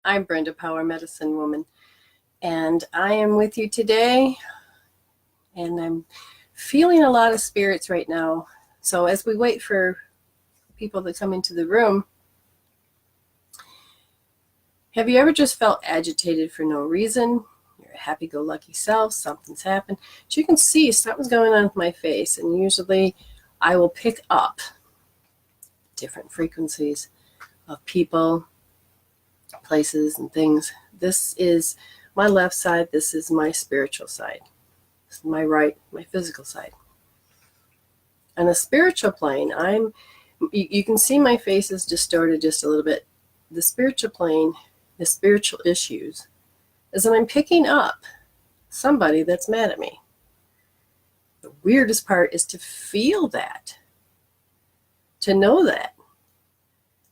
I'm Brenda, Power Medicine Woman, and I am with you today, and I'm feeling a lot of spirits right now. So as we wait for people to come into the room, have you ever just felt agitated for no reason? You're a happy-go-lucky self, something's happened. But you can see something's going on with my face, and usually I will pick up different frequencies of people, places, and things. This is my left side. This is my spiritual side. This is my right, my physical side. On a spiritual plane, you can see my face is distorted just a little bit. The spiritual plane, the spiritual issues, is that I'm picking up somebody that's mad at me. The weirdest part is to feel that, to know that.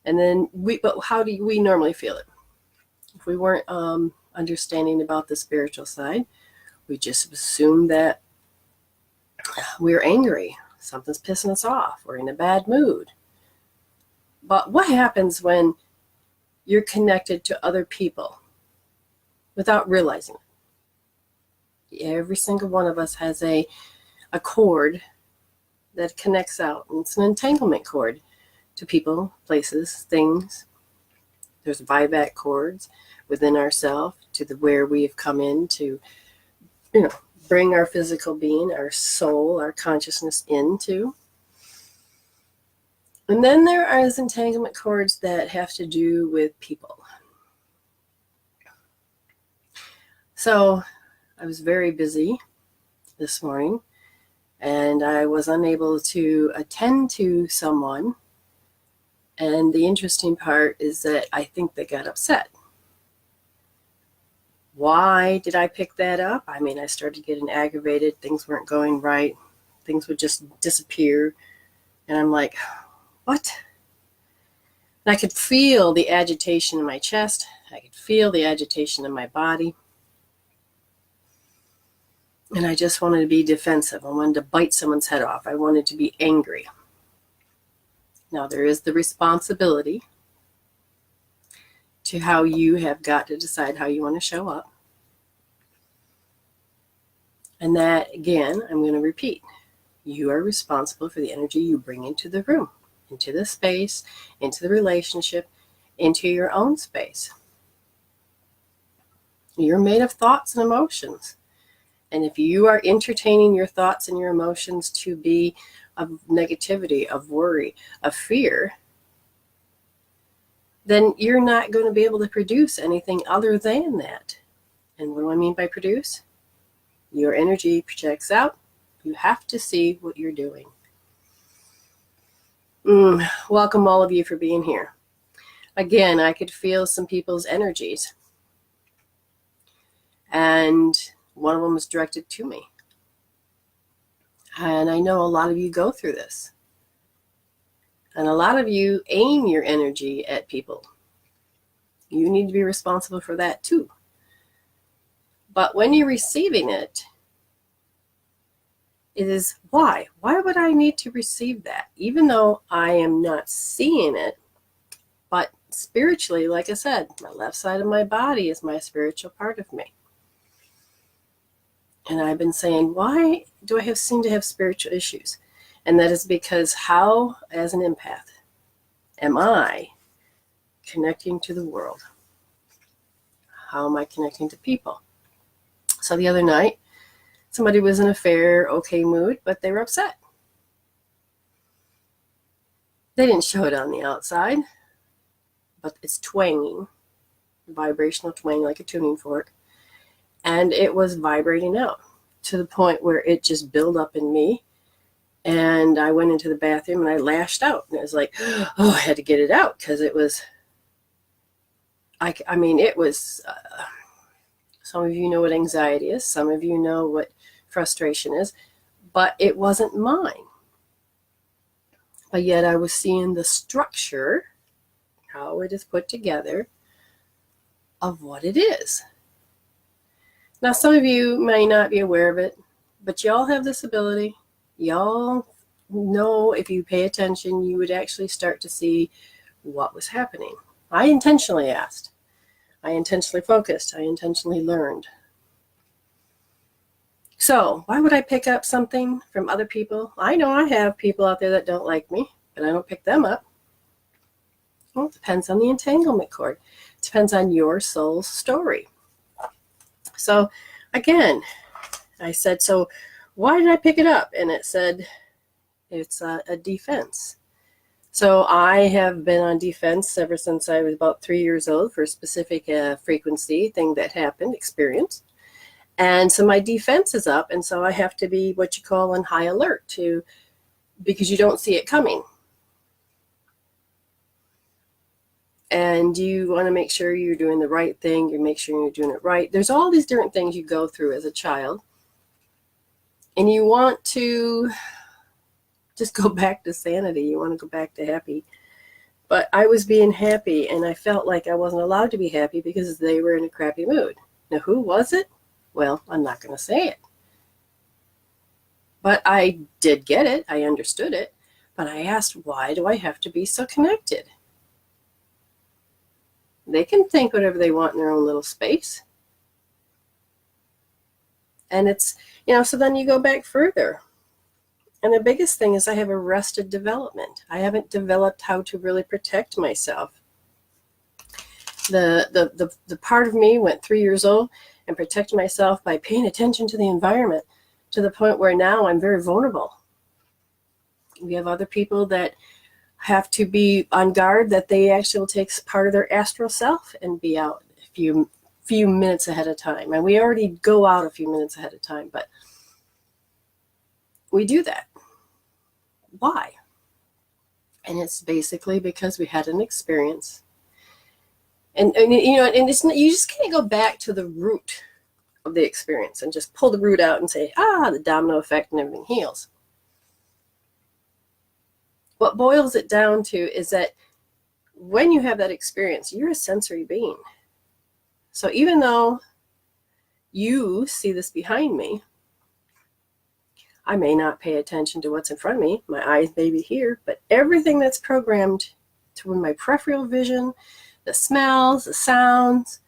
And then but how do we normally feel it? If we weren't understanding about the spiritual side, we just assume that we're angry. Something's pissing us off. We're in a bad mood. But what happens when you're connected to other people without realizing it? Every single one of us has a cord that connects out. And it's an entanglement cord to people, places, things. There's vibrac cords within ourselves to where we have come in to, bring our physical being, our soul, our consciousness into. And then there are these entanglement cords that have to do with people. So I was very busy this morning, and I was unable to attend to someone. And the interesting part is that I think they got upset. Why did I pick that up? I started getting aggravated. Things weren't going right. Things would just disappear. And I'm like, what? And I could feel the agitation in my chest. I could feel the agitation in my body. And I just wanted to be defensive. I wanted to bite someone's head off. I wanted to be angry. Now, there is the responsibility to how you have got to decide how you want to show up. And that, again, I'm going to repeat. You are responsible for the energy you bring into the room, into the space, into the relationship, into your own space. You're made of thoughts and emotions. And if you are entertaining your thoughts and your emotions to be of negativity, of worry, of fear, then you're not going to be able to produce anything other than that. And what do I mean by produce? Your energy projects out. You have to see what you're doing. Welcome all of you for being here. Again, I could feel some people's energies. And one of them was directed to me. And I know a lot of you go through this. And a lot of you aim your energy at people. You need to be responsible for that too. But when you're receiving it, it is why? Why would I need to receive that? Even though I am not seeing it, but spiritually, like I said, my left side of my body is my spiritual part of me. And I've been saying, why do I seem to have spiritual issues? And that is because how, as an empath, am I connecting to the world? How am I connecting to people? So the other night, somebody was in a fair, okay mood, but they were upset. They didn't show it on the outside, but it's twanging, vibrational twang like a tuning fork. And it was vibrating out to the point where it just built up in me. And I went into the bathroom and I lashed out. And it was like, oh, I had to get it out because it was, it was, some of you know what anxiety is. Some of you know what frustration is. But it wasn't mine. But yet I was seeing the structure, how it is put together, of what it is. Now, some of you may not be aware of it, but y'all have this ability. Y'all know if you pay attention, you would actually start to see what was happening. I intentionally asked. I intentionally focused. I intentionally learned. So why would I pick up something from other people? I know I have people out there that don't like me, but I don't pick them up. Well, it depends on the entanglement cord. It depends on your soul's story. So again, I said, so why did I pick it up? And it said, it's a defense. So I have been on defense ever since I was about 3 years old for a specific frequency thing that happened, experience. And so my defense is up, and so I have to be what you call on high alert because you don't see it coming. And you want to make sure you're doing the right thing. You make sure you're doing it right. There's all these different things you go through as a child. And you want to just go back to sanity. You want to go back to happy. But I was being happy, and I felt like I wasn't allowed to be happy because they were in a crappy mood. Now, who was it? Well, I'm not going to say it. But I did get it. I understood it. But I asked, why do I have to be so connected? They can think whatever they want in their own little space. And it's, so then you go back further. And the biggest thing is I have arrested development. I haven't developed how to really protect myself. The part of me went 3 years old and protected myself by paying attention to the environment to the point where now I'm very vulnerable. We have other people that have to be on guard, that they actually will take part of their astral self and be out a few minutes ahead of time. And we already go out a few minutes ahead of time, but we do that. Why? And it's basically because we had an experience. And it's not, you just can't go back to the root of the experience and just pull the root out and say, the domino effect and everything heals. What boils it down to is that when you have that experience, you're a sensory being. So even though you see this behind me, I may not pay attention to what's in front of me. My eyes may be here, but everything that's programmed to my peripheral vision, the smells, the sounds,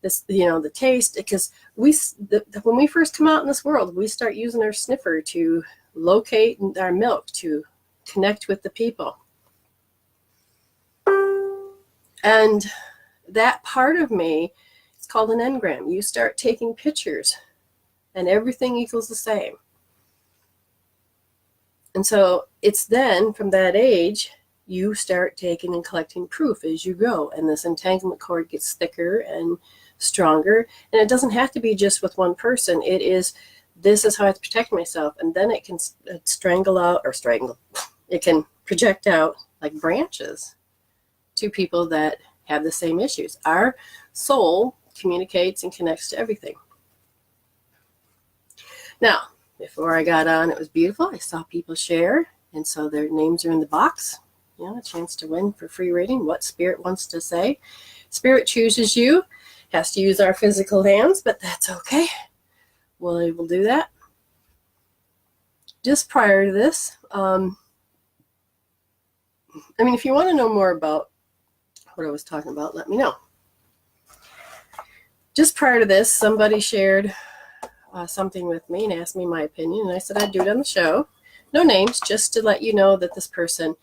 the taste, because when we first come out in this world, we start using our sniffer to locate our milk, to connect with the people. And that part of me, it's called an engram. You start taking pictures and everything equals the same. And so it's then from that age, you start taking and collecting proof as you go. And this entanglement cord gets thicker and stronger. And it doesn't have to be just with one person. This is how I have to protect myself. And then it can it can project out like branches to people that have the same issues. Our soul communicates and connects to everything. Now, before I got on, it was beautiful. I saw people share, and so their names are in the box. A chance to win for free reading. What Spirit wants to say. Spirit chooses you. Has to use our physical hands, but that's okay. We'll do that. Just prior to this, if you want to know more about what I was talking about, let me know. Just prior to this, somebody shared something with me and asked me my opinion, and I said I'd do it on the show. No names, just to let you know that this person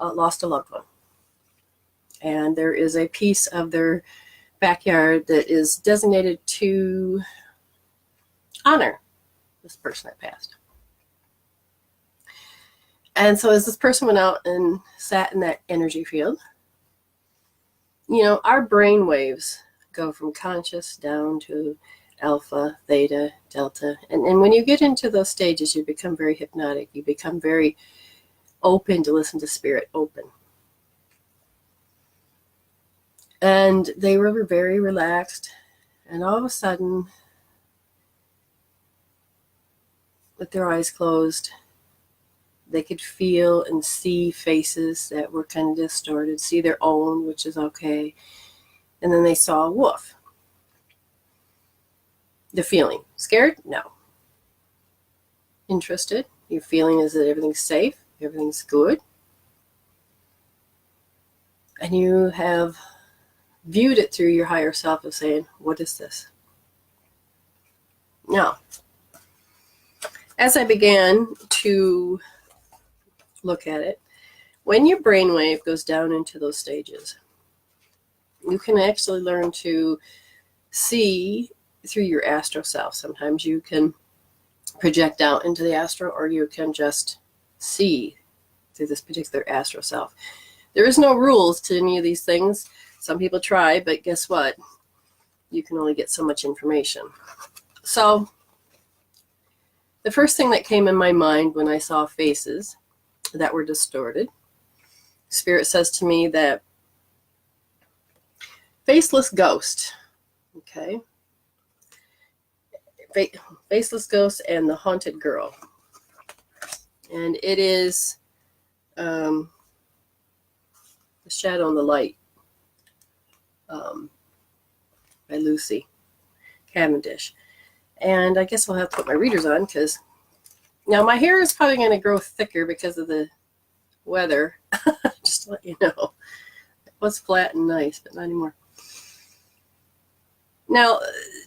lost a loved one. And there is a piece of their backyard that is designated to honor this person that passed. And so as this person went out and sat in that energy field, our brain waves go from conscious down to alpha, theta, delta. And when you get into those stages, you become very hypnotic. You become very open to listen to spirit, open. And they were very relaxed. And all of a sudden, with their eyes closed, they could feel and see faces that were kind of distorted, see their own, which is okay. And then they saw a wolf. The feeling, scared? No. Interested? Your feeling is that everything's safe, everything's good. And you have viewed it through your higher self of saying, what is this? Now, as I began to look at it, when your brainwave goes down into those stages, you can actually learn to see through your astral self. Sometimes you can project out into the astral, or you can just see through this particular astral self. There is no rules to any of these things. Some people try, but guess what? You can only get so much information. So the first thing that came in my mind when I saw faces that were distorted, Spirit says to me that faceless ghost, okay? Faceless ghost and the haunted girl. And it is The Shadow and the Light by Lucy Cavendish. And I guess I'll have to put my readers on, because now my hair is probably going to grow thicker because of the weather. Just to let you know. It was flat and nice, but not anymore. Now,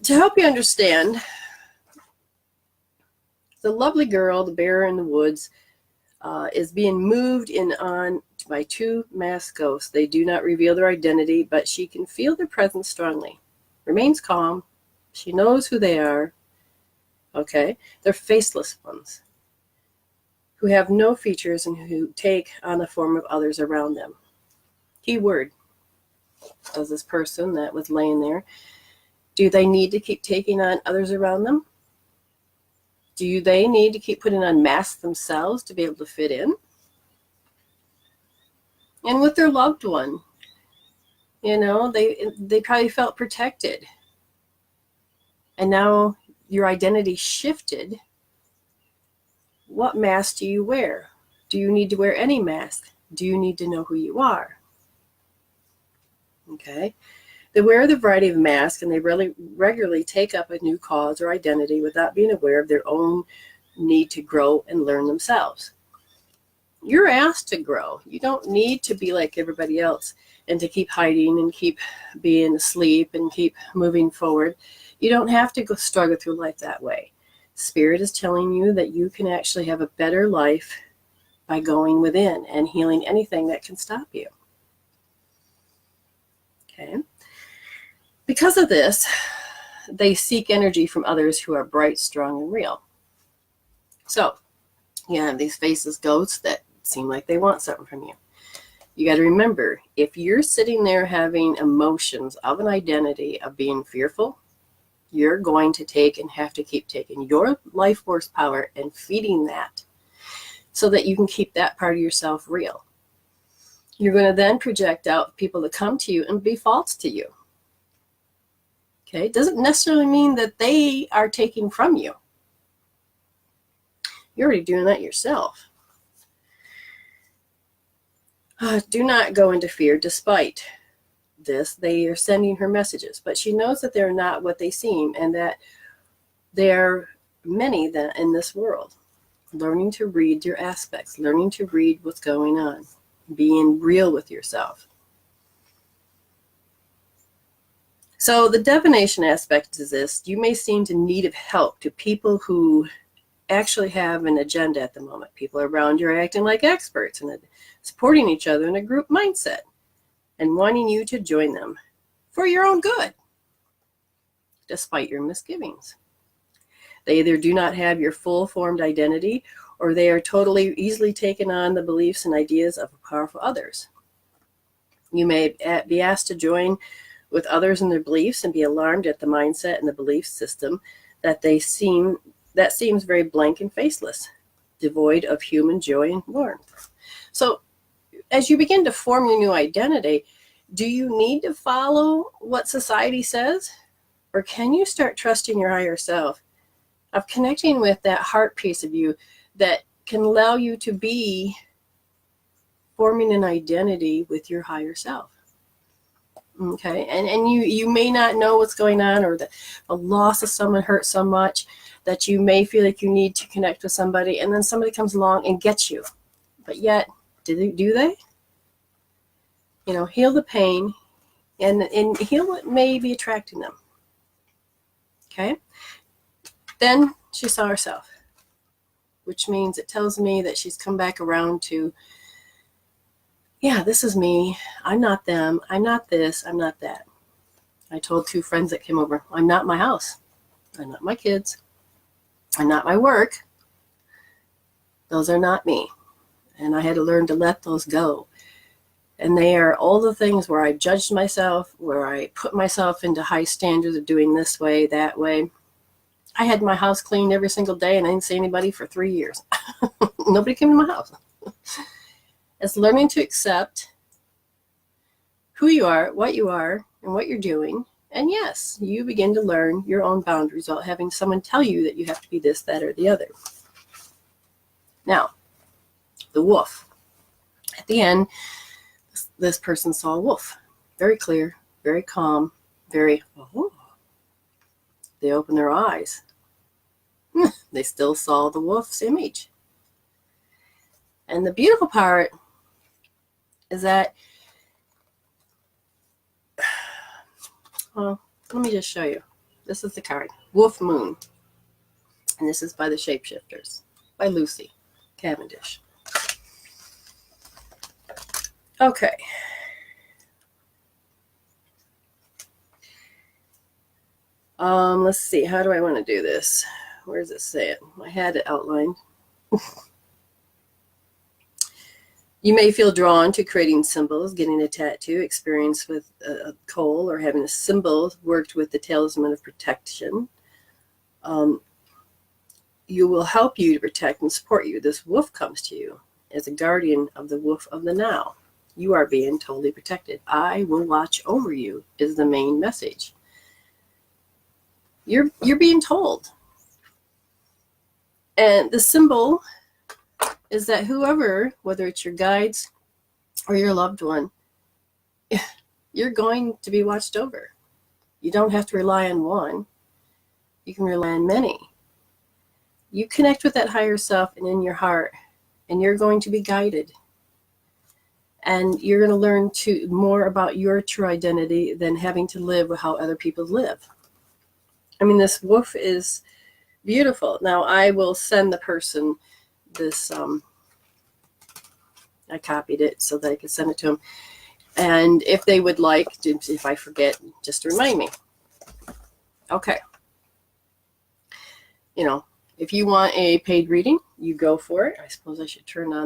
to help you understand, the lovely girl, the bear in the woods, is being moved in on by two masked ghosts. They do not reveal their identity, but she can feel their presence strongly. Remains calm. She knows who they are. Okay? They're faceless ones who have no features and who take on the form of others around them. Key word. Does this person that was laying there, do they need to keep taking on others around them? Do they need to keep putting on masks themselves to be able to fit in? And with their loved one, you know, they probably felt protected. And now your identity shifted. What mask do you wear? Do you need to wear any mask? Do you need to know who you are? Okay. They wear the variety of masks, and they really regularly take up a new cause or identity without being aware of their own need to grow and learn themselves. You're asked to grow. You don't need to be like everybody else and to keep hiding and keep being asleep and keep moving forward. You don't have to go struggle through life that way. Spirit is telling you that you can actually have a better life by going within and healing anything that can stop you. Okay. Because of this, they seek energy from others who are bright, strong, and real. So, you have these faceless ghosts that seem like they want something from you. You got to remember, if you're sitting there having emotions of an identity of being fearful, you're going to take and have to keep taking your life force power and feeding that so that you can keep that part of yourself real. You're going to then project out people that come to you and be false to you. Okay, it doesn't necessarily mean that they are taking from you. You're already doing that yourself. Do not go into fear. Despite this, they are sending her messages, but she knows that they're not what they seem, and that there are many that in this world. Learning to read your aspects, learning to read what's going on, being real with yourself. So the divination aspect is this. You may seem to need of help to people who actually have an agenda at the moment. People around you are acting like experts and supporting each other in a group mindset and wanting you to join them for your own good, despite your misgivings. They either do not have your full formed identity, or they are totally easily taken on the beliefs and ideas of powerful others. You may be asked to join with others in their beliefs and be alarmed at the mindset and the belief system that seems very blank and faceless, devoid of human joy and warmth. So as you begin to form your new identity, do you need to follow what society says? Or can you start trusting your higher self, of connecting with that heart piece of you that can allow you to be forming an identity with your higher self? Okay, and you may not know what's going on, or the loss of someone hurt so much that you may feel like you need to connect with somebody, and then somebody comes along and gets you. But yet, do they? You know, heal the pain, And he may be attracting them. Okay? Then she saw herself, which means it tells me that she's come back around to, yeah, this is me. I'm not them. I'm not this. I'm not that. I told 2 friends that came over, I'm not my house. I'm not my kids. I'm not my work. Those are not me. And I had to learn to let those go. And they are all the things where I judged myself, where I put myself into high standards of doing this way, that way. I had my house cleaned every single day and I didn't see anybody for 3 years. Nobody came to my house. It's learning to accept who you are, and what you're doing. And yes, you begin to learn your own boundaries without having someone tell you that you have to be this, that, or the other. Now, the wolf. At the end, this person saw a wolf. Very clear, very calm, very, oh. They opened their eyes. They still saw the wolf's image. And the beautiful part is that, well, let me just show you. This is the card, Wolf Moon. And this is by the Shapeshifters, by Lucy Cavendish. Okay. Let's see. How do I want to do this? Where does it say it? I had it outlined. You may feel drawn to creating symbols, getting a tattoo, experience with a coal, or having a symbol worked with the talisman of protection. You will help you to protect and support you. This wolf comes to you as a guardian of the wolf of the now. You are being totally protected. I will watch over you is the main message. You're being told. And the symbol is that whoever, whether it's your guides or your loved one, you're going to be watched over. You don't have to rely on one. You can rely on many. You connect with that higher self and in your heart, and you're going to be guided. And you're going to learn more about your true identity than having to live with how other people live. I mean, this wolf is beautiful. Now, I will send the person this, I copied it so that I could send it to them. And if they would like, if I forget, just to remind me. Okay. You know, if you want a paid reading, you go for it. I suppose I should turn it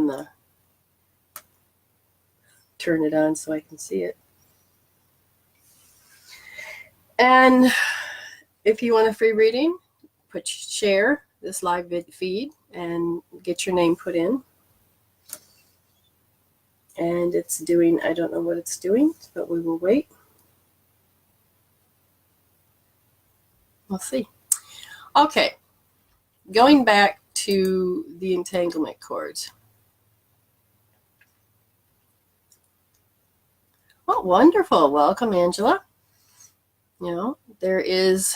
on so I can see it. And if you want a free reading, share this live feed and get your name put in. And it's doing, I don't know what it's doing, but we will wait. We'll see. Okay, going back to the entanglement cords. Oh, wonderful. Welcome, Angela. You know, there is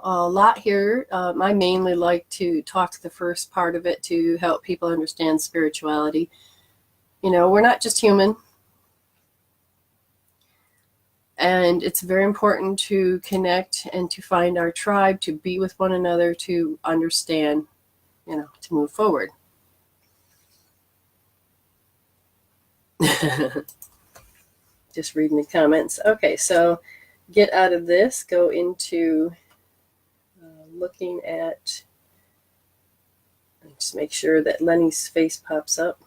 a lot here. I mainly like to talk the first part of it to help people understand spirituality. You know, we're not just human. And it's very important to connect and to find our tribe, to be with one another, to understand, you know, to move forward. Just reading the comments. Okay, so get out of this, go into looking at, just make sure that Lenny's face pops up.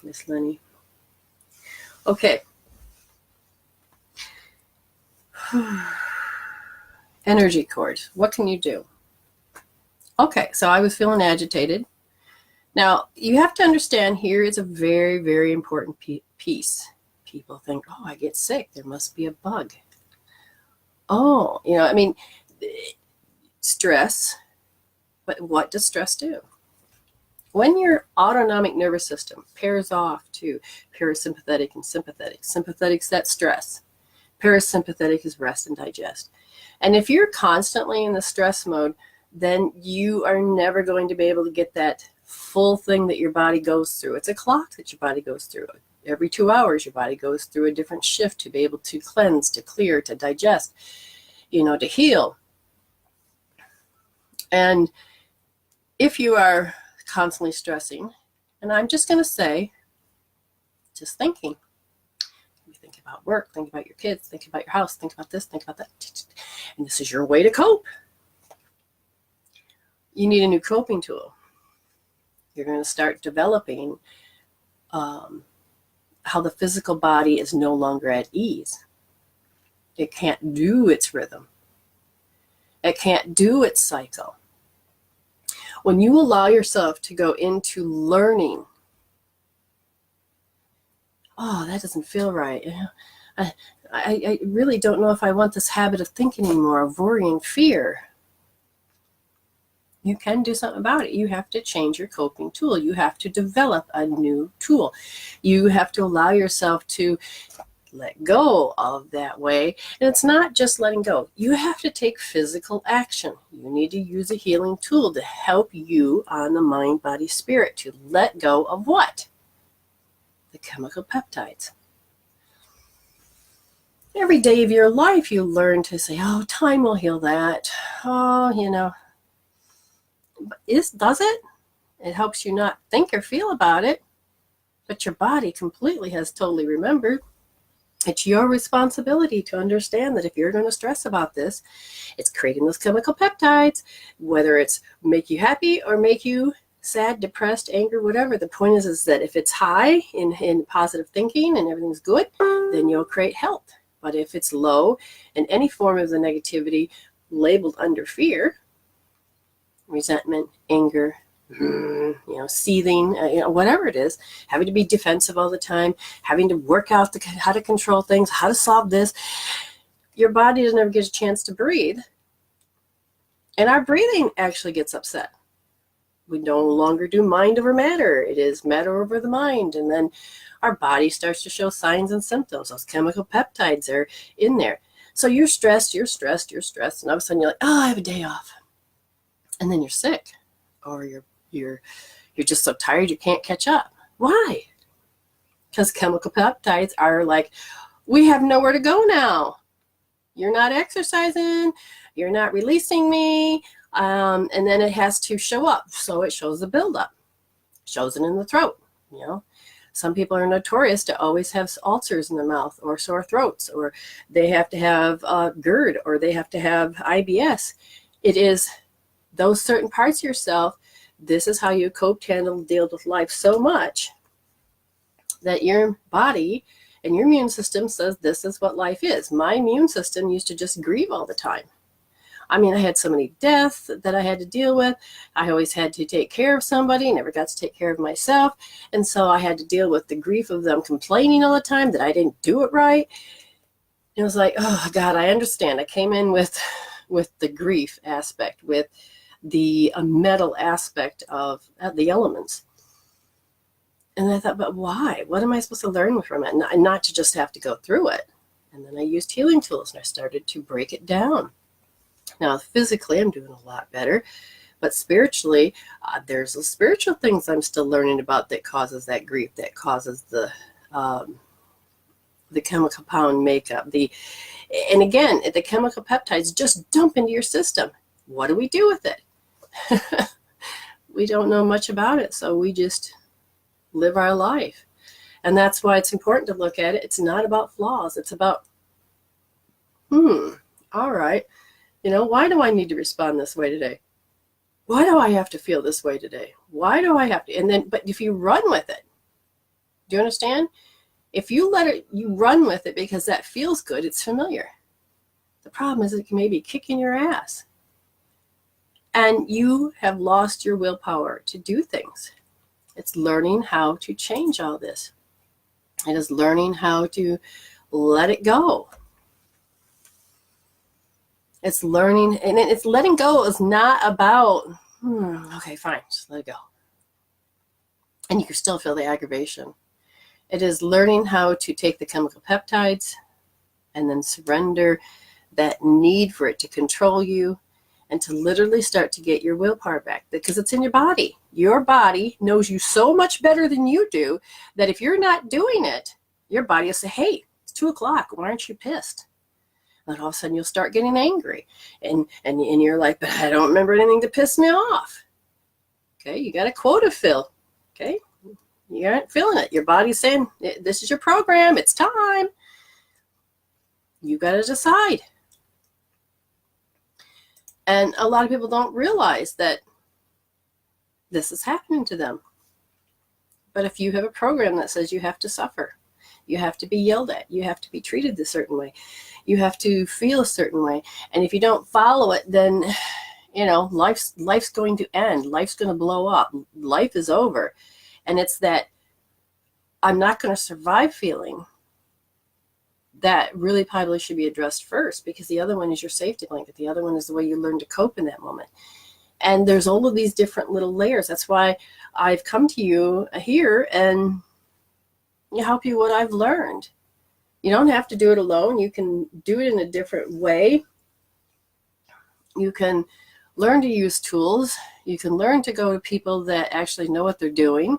Miss Lenny. Okay. Energy cord. What can you do? Okay, so I was feeling agitated. Now, you have to understand here is a very, very important piece. People think, oh, I get sick. There must be a bug. Oh, you know, I mean, stress. But what does stress do? When your autonomic nervous system pairs off to parasympathetic and sympathetic, sympathetic's that stress. Parasympathetic is rest and digest. And if you're constantly in the stress mode, then you are never going to be able to get that full thing that your body goes through. It's a clock that your body goes through. every 2 hours, your body goes through a different shift to be able to cleanse, to clear, to digest, to heal. And if you are constantly stressing, and I'm just going to say, just thinking, you think about work, think about your kids, think about your house, think about this, think about that, and this is your way to cope. You need a new coping tool. You're going to start developing how the physical body is no longer at ease. It can't do its rhythm. It can't do its cycle. When you allow yourself to go into learning, oh, that doesn't feel right. I really don't know if I want this habit of thinking anymore, of worry and fear. You can do something about it. You have to change your coping tool. You have to develop a new tool. You have to allow yourself to let go of that way. And it's not just letting go. You have to take physical action. You need to use a healing tool to help you on the mind, body, spirit to let go of what? The chemical peptides. Every day of your life, you learn to say, oh, time will heal that. Oh, does it? It helps you not think or feel about it, but your body completely has totally remembered. It's your responsibility to understand that if you're going to stress about this, it's creating those chemical peptides, whether it's make you happy or make you sad, depressed, angry, whatever. The point is that if it's high in positive thinking and everything's good, then you'll create health. But if it's low in any form of the negativity labeled under fear, resentment, anger, seething, whatever it is, having to be defensive all the time, having to work out how to control things, how to solve this, your body doesn't ever get a chance to breathe. And our breathing actually gets upset. We no longer do mind over matter. It is matter over the mind. And then our body starts to show signs and symptoms. Those chemical peptides are in there. So you're stressed. And all of a sudden you're like, oh, I have a day off. And then you're sick, or you're just so tired you can't catch up. Why? Because chemical peptides are like, we have nowhere to go now. You're not exercising. You're not releasing me. And then it has to show up. So it shows the buildup. Shows it in the throat. Some people are notorious to always have ulcers in their mouth or sore throats, or they have to have GERD, or they have to have IBS. It is those certain parts of yourself. This is how you cope, handle, deal with life so much that your body and your immune system says this is what life is. My immune system used to just grieve all the time. I had so many deaths that I had to deal with. I always had to take care of somebody, never got to take care of myself. And so I had to deal with the grief of them complaining all the time that I didn't do it right. It was like, oh God, I understand. I came in with the grief aspect, with the metal aspect of the elements. And I thought, but why? What am I supposed to learn from it? And not to just have to go through it. And then I used healing tools and I started to break it down. Now, physically, I'm doing a lot better. But spiritually, there's the spiritual things I'm still learning about that causes that grief, that causes the chemical compound makeup. And again, the chemical peptides just dump into your system. What do we do with it? We don't know much about it, so we just live our life. And that's why it's important to look at it. It's not about flaws. It's about, all right, why do I need to respond this way today? Why do I have to feel this way today? Why do I have to? But if you run with it, do you understand? If you you run with it because that feels good, it's familiar. The problem is it can maybe kick in your ass. And you have lost your willpower to do things. It's learning how to change all this. It is learning how to let it go. It's learning, and it's letting go is not about, okay, fine, just let it go. And you can still feel the aggravation. It is learning how to take the chemical peptides and then surrender that need for it to control you, and to literally start to get your willpower back, because it's in your body. Your body knows you so much better than you do that if you're not doing it, your body will say, hey, it's 2 o'clock. Why aren't you pissed? And all of a sudden you'll start getting angry. And you're like, but I don't remember anything to piss me off. Okay, you got a quota fill. Okay, you aren't feeling it. Your body's saying, this is your program. It's time. You got to decide. And a lot of people don't realize that this is happening to them. But if you have a program that says you have to suffer, you have to be yelled at, you have to be treated a certain way, you have to feel a certain way, and if you don't follow it, then life's going to end. Life's going to blow up. Life is over. And it's that I'm not going to survive feeling that really probably should be addressed first, because the other one is your safety blanket. The other one is the way you learn to cope in that moment. And there's all of these different little layers. That's why I've come to you here and help you what I've learned. You don't have to do it alone. You can do it in a different way. You can learn to use tools. You can learn to go to people that actually know what they're doing.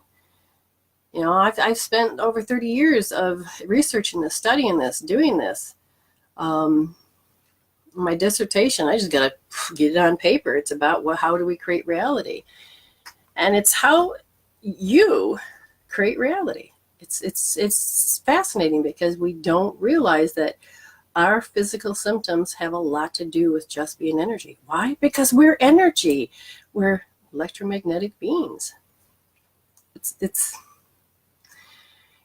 I've spent over 30 years of researching this, studying this, doing this. My dissertation, I just got to get it on paper. It's about how do we create reality? And it's how you create reality. It's fascinating, because we don't realize that our physical symptoms have a lot to do with just being energy. Why? Because we're energy. We're electromagnetic beings. It's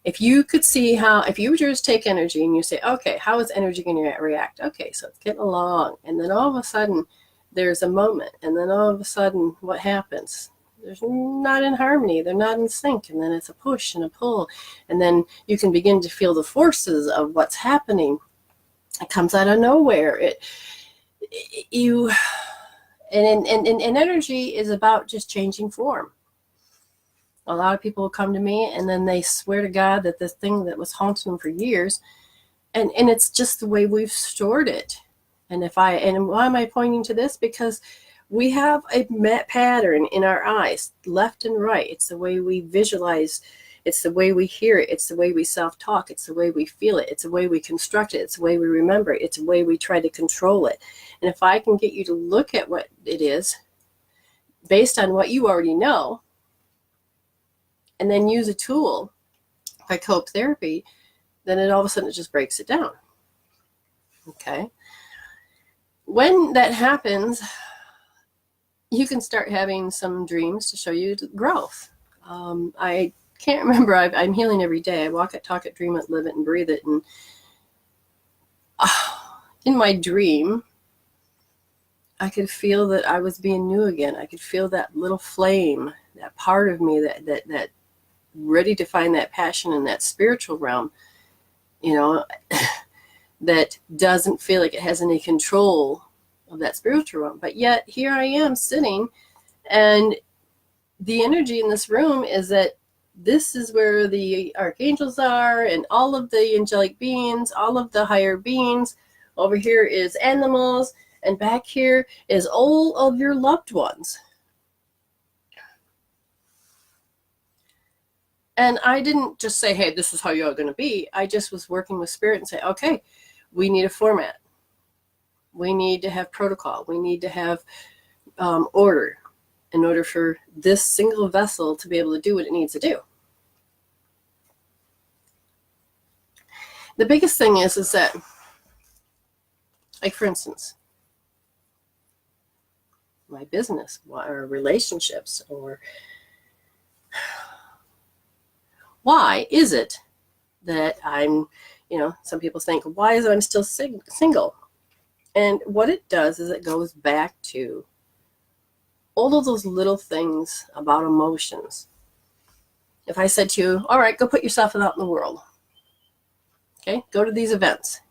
if you could see how, if you just take energy and you say, okay, how is energy going to react? Okay, so it's getting along. And then all of a sudden there's a moment. And then all of a sudden what happens? They're not in harmony. They're not in sync. And then it's a push and a pull. And then you can begin to feel the forces of what's happening. It comes out of nowhere. And energy is about just changing form. A lot of people will come to me and then they swear to God that this thing that was haunting them for years, and it's just the way we've stored it. And why am I pointing to this? Because we have a pattern in our eyes, left and right. It's the way we visualize. It's the way we hear it. It's the way we self-talk. It's the way we feel it. It's the way we construct it. It's the way we remember it. It's the way we try to control it. And if I can get you to look at what it is based on what you already know, and then use a tool like cope therapy, then all of a sudden it just breaks it down. Okay? When that happens, you can start having some dreams to show you growth. I can't remember. I'm healing every day. I walk it, talk it, dream it, live it, and breathe it. And in my dream, I could feel that I was being new again. I could feel that little flame, that part of me that ready to find that passion in that spiritual realm, that doesn't feel like it has any control of that spiritual realm. But yet here I am sitting, and the energy in this room is that this is where the archangels are and all of the angelic beings, all of the higher beings. Over here is animals, and back here is all of your loved ones. And I didn't just say, hey, this is how you're going to be. I just was working with spirit and say, okay, we need a format. We need to have protocol. We need to have order in order for this single vessel to be able to do what it needs to do. The biggest thing is that, like for instance, my business or relationships, or why is it that I'm, some people think, why is it I'm still single? And what it does is it goes back to all of those little things about emotions. If I said to you, all right, go put yourself out in the world. Okay, go to these events.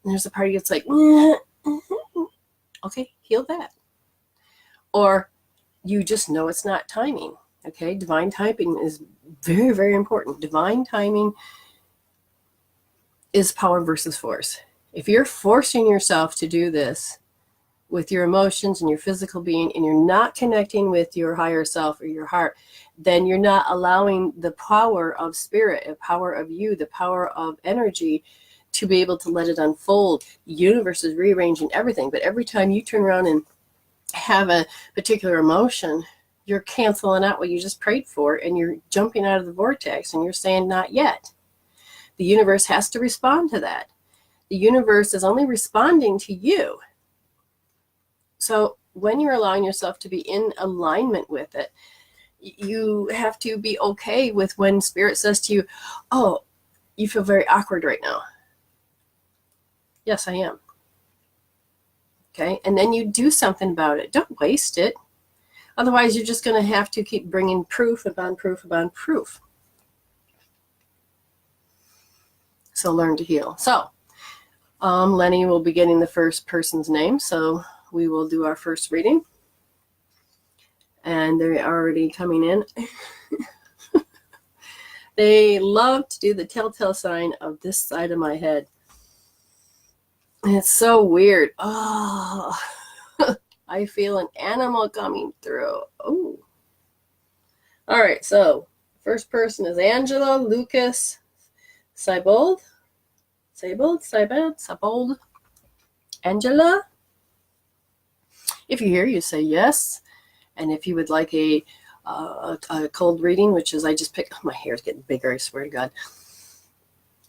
And there's a party that's like, okay, heal that. Or you just know it's not timing. Okay, divine timing is very, very important. Divine timing is power versus force. If you're forcing yourself to do this, with your emotions and your physical being, and you're not connecting with your higher self or your heart, then you're not allowing the power of spirit, the power of you, the power of energy to be able to let it unfold. The universe is rearranging everything, but every time you turn around and have a particular emotion, you're canceling out what you just prayed for, and you're jumping out of the vortex, and you're saying, not yet. The universe has to respond to that. The universe is only responding to you. So when you're allowing yourself to be in alignment with it, you have to be okay with when spirit says to you, oh, you feel very awkward right now. Yes, I am. Okay, and then you do something about it. Don't waste it. Otherwise, you're just going to have to keep bringing proof upon proof upon proof. So learn to heal. So Lenny will be getting the first person's name, so we will do our first reading. And they're already coming in. They love to do the telltale sign of this side of my head. And it's so weird. Oh, I feel an animal coming through. Oh. All right, so first person is Angela Lucas Seibold. Angela. If you're here, you say yes. And if you would like a cold reading, which is I just picked, my hair's getting bigger, I swear to God.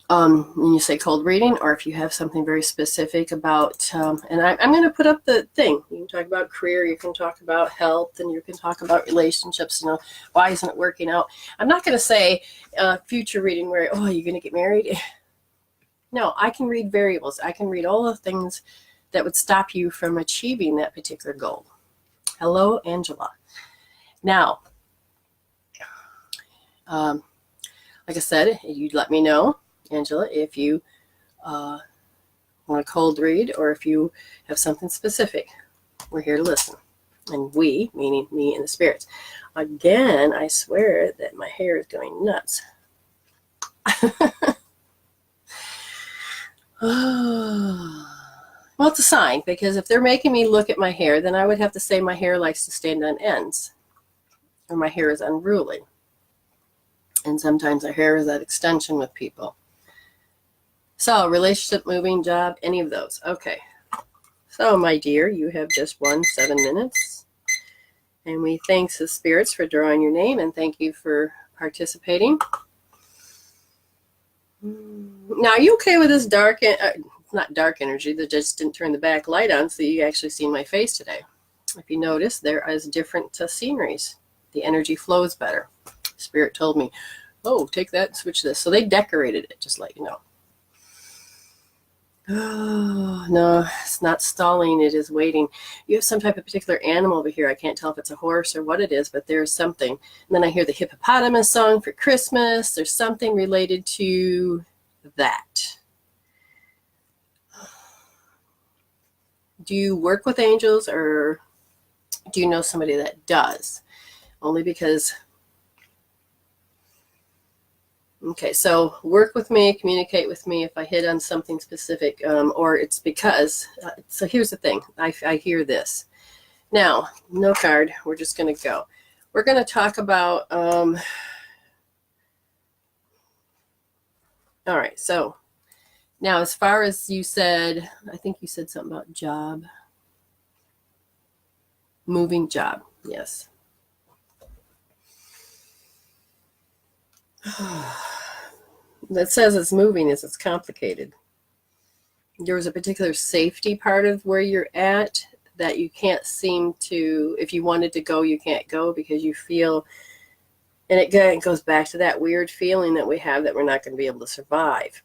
And you say cold reading, or if you have something very specific about, and I'm going to put up the thing. You can talk about career, you can talk about health, and you can talk about relationships, why isn't it working out? I'm not going to say future reading where, oh, you're going to get married. No, I can read variables. I can read all the things that would stop you from achieving that particular goal. Hello, Angela. Now, like I said, you'd let me know, Angela, if you want a cold read or if you have something specific. We're here to listen. And we, meaning me and the spirits. Again, I swear that my hair is going nuts. Well, it's a sign, because if they're making me look at my hair, then I would have to say my hair likes to stand on ends, or my hair is unruly. And sometimes our hair is that extension with people. So, relationship, moving, job, any of those. Okay. So, my dear, you have just 7 minutes. And we thank the spirits for drawing your name, and thank you for participating. Now, are you okay with this dark, not dark energy, that just didn't turn the back light on, so you actually see my face today? If you notice, there is different sceneries. The energy flows better. Spirit told me, oh, take that and switch this. So they decorated it, just let you know. Oh, no, it's not stalling. It is waiting. You have some type of particular animal over here. I can't tell if it's a horse or what it is, but there's something. And then I hear the hippopotamus song for Christmas. There's something related to that. Do you work with angels, or do you know somebody that does? Only because... Okay, so work with me, communicate with me if I hit on something specific, or it's because, so here's the thing, I hear this. Now, no card, we're just going to go. We're going to talk about, all right, so now as far as you said, I think you said something about job, moving job, yes. That says it's moving is it's complicated. There's a particular safety part of where you're at that you can't seem to, if you wanted to go, you can't go because you feel, and it goes back to that weird feeling that we have that we're not going to be able to survive.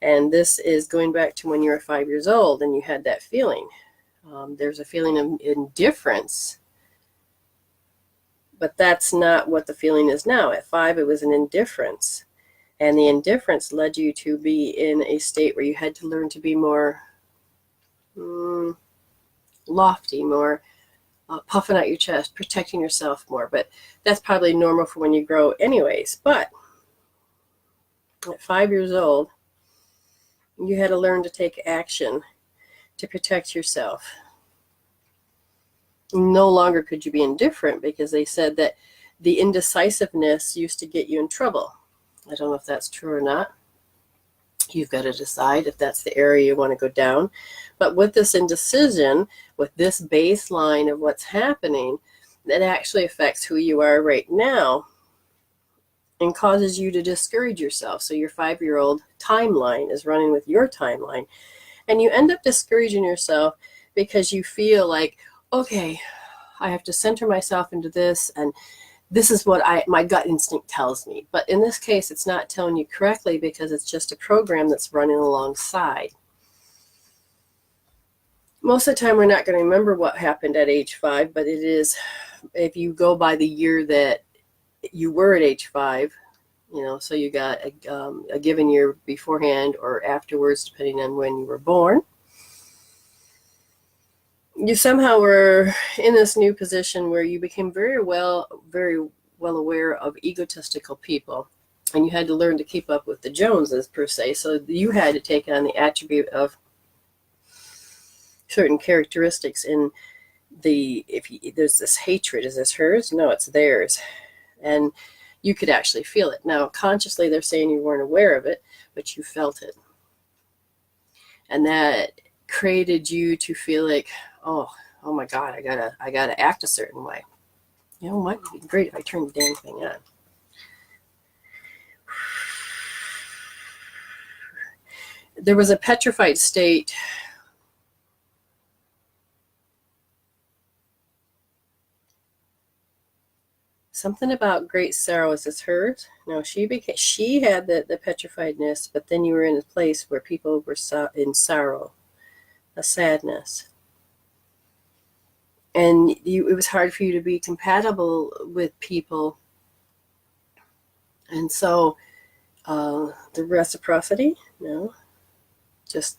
And this is going back to when you were 5 years old and you had that feeling. There's a feeling of indifference, but that's not what the feeling is now. At 5, it was an indifference. And the indifference led you to be in a state where you had to learn to be more lofty, more puffing out your chest, protecting yourself more. But that's probably normal for when you grow anyways. But at 5 years old, you had to learn to take action to protect yourself. No longer could you be indifferent, because they said that the indecisiveness used to get you in trouble. I don't know if that's true or not. You've got to decide if that's the area you want to go down. But with this indecision, with this baseline of what's happening, that actually affects who you are right now and causes you to discourage yourself. So your 5-year-old timeline is running with your timeline, and you end up discouraging yourself because you feel like, okay, I have to center myself into this, and this is what my gut instinct tells me. But in this case, it's not telling you correctly, because it's just a program that's running alongside. Most of the time, we're not going to remember what happened at age 5, but it is, if you go by the year that you were at age 5, so you got a given year beforehand or afterwards, depending on when you were born. You somehow were in this new position where you became very well aware of egotistical people, and you had to learn to keep up with the Joneses, per se. So you had to take on the attribute of certain characteristics in there's this hatred. Is this hers? No, it's theirs. And you could actually feel it. Now, consciously, they're saying you weren't aware of it, but you felt it. And that created you to feel like, oh my God, I gotta act a certain way. It might be great if I turn the damn thing on. There was a petrified state. Something about great sorrow. Is this hers? No, she had the petrifiedness, but then you were in a place where people were in sorrow, a sadness. And it was hard for you to be compatible with people. And so the reciprocity, no, just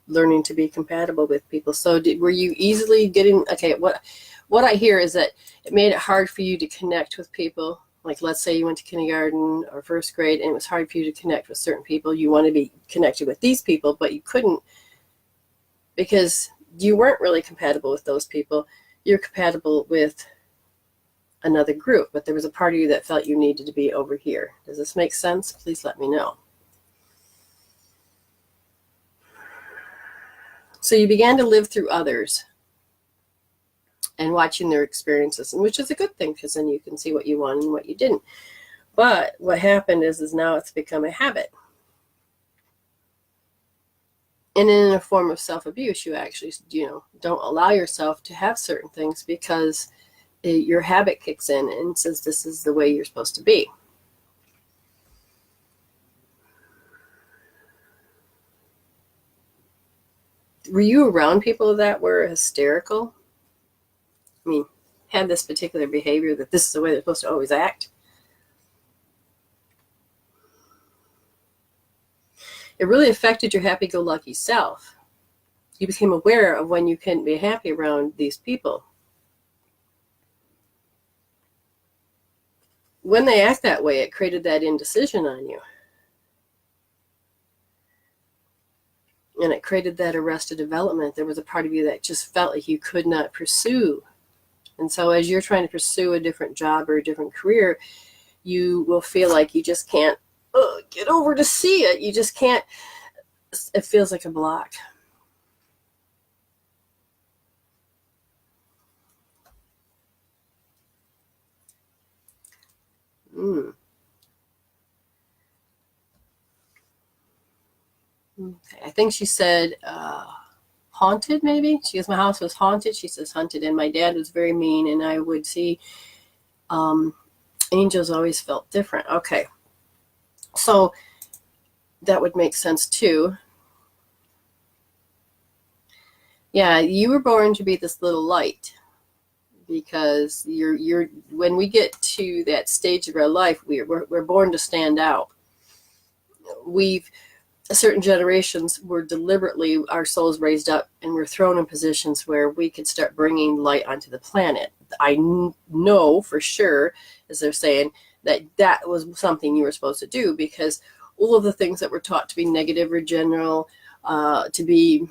learning to be compatible with people. So were you easily getting, okay, what I hear is that it made it hard for you to connect with people. Like, let's say you went to kindergarten or first grade, and it was hard for you to connect with certain people. You want to be connected with these people, but you couldn't, because you weren't really compatible with those people. You're compatible with another group, but there was a part of you that felt you needed to be over here. Does this make sense? Please let me know. So you began to live through others and watching their experiences, and which is a good thing, because then you can see what you wanted and what you didn't. But what happened is now it's become a habit. And in a form of self-abuse, you actually, don't allow yourself to have certain things, because your habit kicks in and says this is the way you're supposed to be. Were you around people that were hysterical? I mean, had this particular behavior, that this is the way they're supposed to always act? It really affected your happy-go-lucky self. You became aware of when you couldn't be happy around these people. When they act that way, it created that indecision on you. And it created that arrested development. There was a part of you that just felt like you could not pursue. And so as you're trying to pursue a different job or a different career, you will feel like you just can't get over to see it. You just can't. It feels like a block. Okay. I think she said haunted, maybe. She goes, my house was haunted. She says haunted. And my dad was very mean, and I would see angels always felt different. Okay. So that would make sense too. Yeah, you were born to be this little light, because you're when we get to that stage of our life, we're born to stand out. Certain generations were deliberately, our souls raised up, and we're thrown in positions where we could start bringing light onto the planet. I know for sure, as they're saying, that was something you were supposed to do, because all of the things that were taught to be negative or general, to be,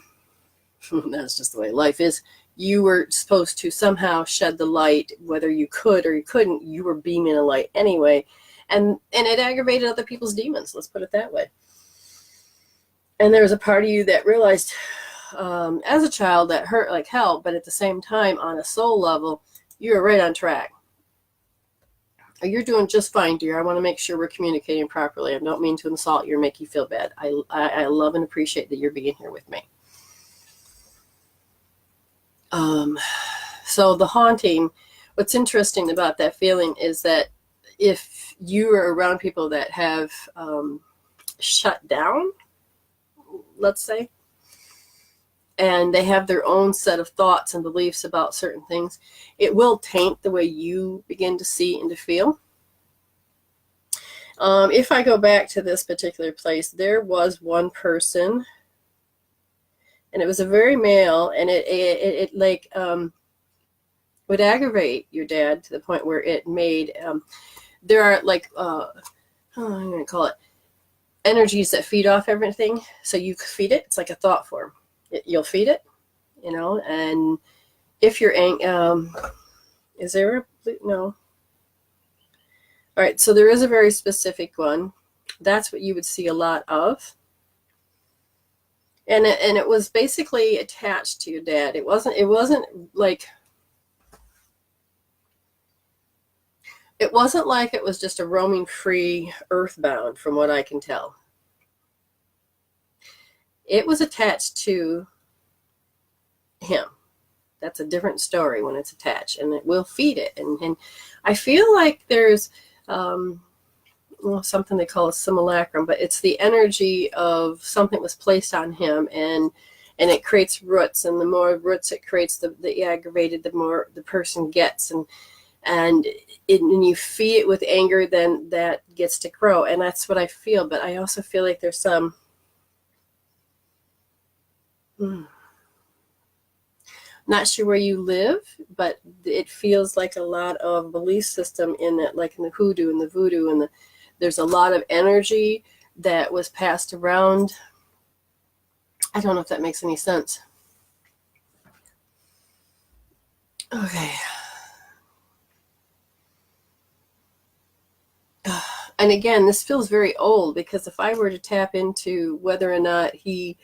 that's just the way life is, you were supposed to somehow shed the light, whether you could or you couldn't. You were beaming a light anyway, and it aggravated other people's demons. Let's put it that way. And there was a part of you that realized, as a child, that hurt like hell, but at the same time, on a soul level, you were right on track. You're doing just fine, dear. I want to make sure we're communicating properly. I don't mean to insult you or make you feel bad. I love and appreciate that you're being here with me. So the haunting, what's interesting about that feeling is that if you are around people that have shut down, let's say, and they have their own set of thoughts and beliefs about certain things, it will taint the way you begin to see and to feel. If I go back to this particular place, there was one person, and it was a very male, and it like would aggravate your dad to the point where it made, there are like, I'm going to call it energies that feed off everything. So you feed it. It's like a thought form. You'll feed it, you know, and if you're is there a, no. All right, so there is a very specific one. That's what you would see a lot of. And it was basically attached to your dad. It wasn't like, it wasn't like it was just a roaming free earthbound, from what I can tell. It was attached to him. That's a different story when it's attached, and it will feed it. And I feel like there's something they call a simulacrum, but it's the energy of something was placed on him, and it creates roots, and the more roots it creates, the aggravated, the more the person gets, and you feed it with anger, then that gets to grow, and that's what I feel. But I also feel like there's some not sure where you live, but it feels like a lot of belief system in it, like in the hoodoo and the voodoo, and there's a lot of energy that was passed around. I don't know if that makes any sense. Okay. And again, this feels very old, because if I were to tap into whether or not he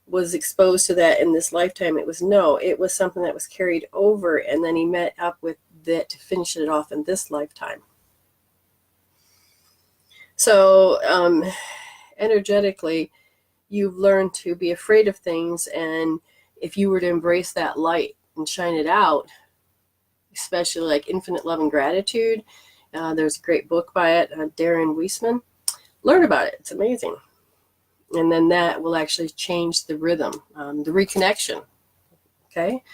was exposed to that in this lifetime, it was something that was carried over, and then he met up with that to finish it off in this lifetime. So energetically, you've learned to be afraid of things, and if you were to embrace that light and shine it out, especially like Infinite Love and Gratitude, there's a great book by it, Darren Weissman. Learn about it. It's amazing. And then that will actually change the rhythm, the reconnection, okay,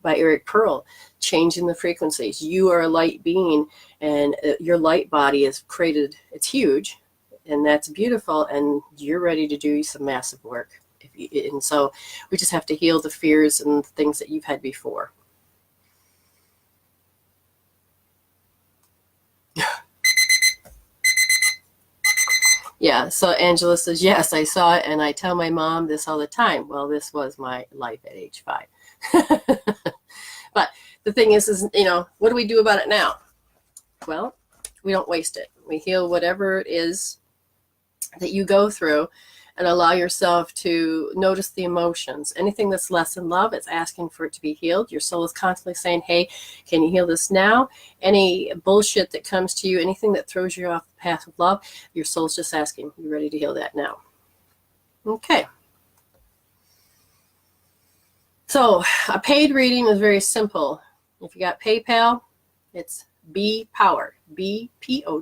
by Eric Pearl, changing the frequencies. You are a light being, and your light body is created, it's huge, and that's beautiful, and you're ready to do some massive work. And so we just have to heal the fears and things that you've had before. Yeah, so Angela says, yes, I saw it, and I tell my mom this all the time. Well, this was my life at age 5. But the thing is, you know, what do we do about it now? Well, we don't waste it. We heal whatever it is that you go through, and allow yourself to notice the emotions. Anything that's less than love, it's asking for it to be healed. Your soul is constantly saying, hey, can you heal this now? Any bullshit that comes to you, anything that throws you off the path of love, your soul's just asking, you ready to heal that now? Okay. So a paid reading is very simple. If you got PayPal, it's Bpower, BPOWER.MW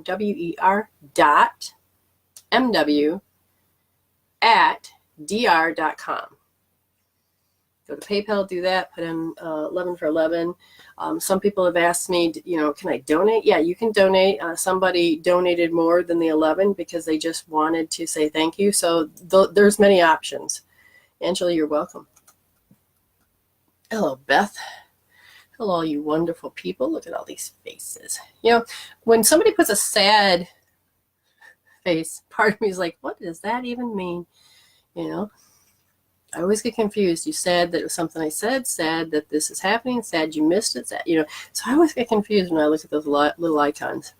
@dr.com. Go to PayPal, do that, put in 11 for 11. Some people have asked me, you know, can I donate? Yeah, you can donate. Somebody donated more than the 11 because they just wanted to say thank you. So there's many options. Angela, you're welcome. Hello, Beth. Hello, you wonderful people. Look at all these faces. You know, when somebody puts a sad face, part of me is like, what does that even mean? You know, I always get confused. You said that it was something I said, sad that this is happening, sad you missed it, sad, So I always get confused when I look at those little icons.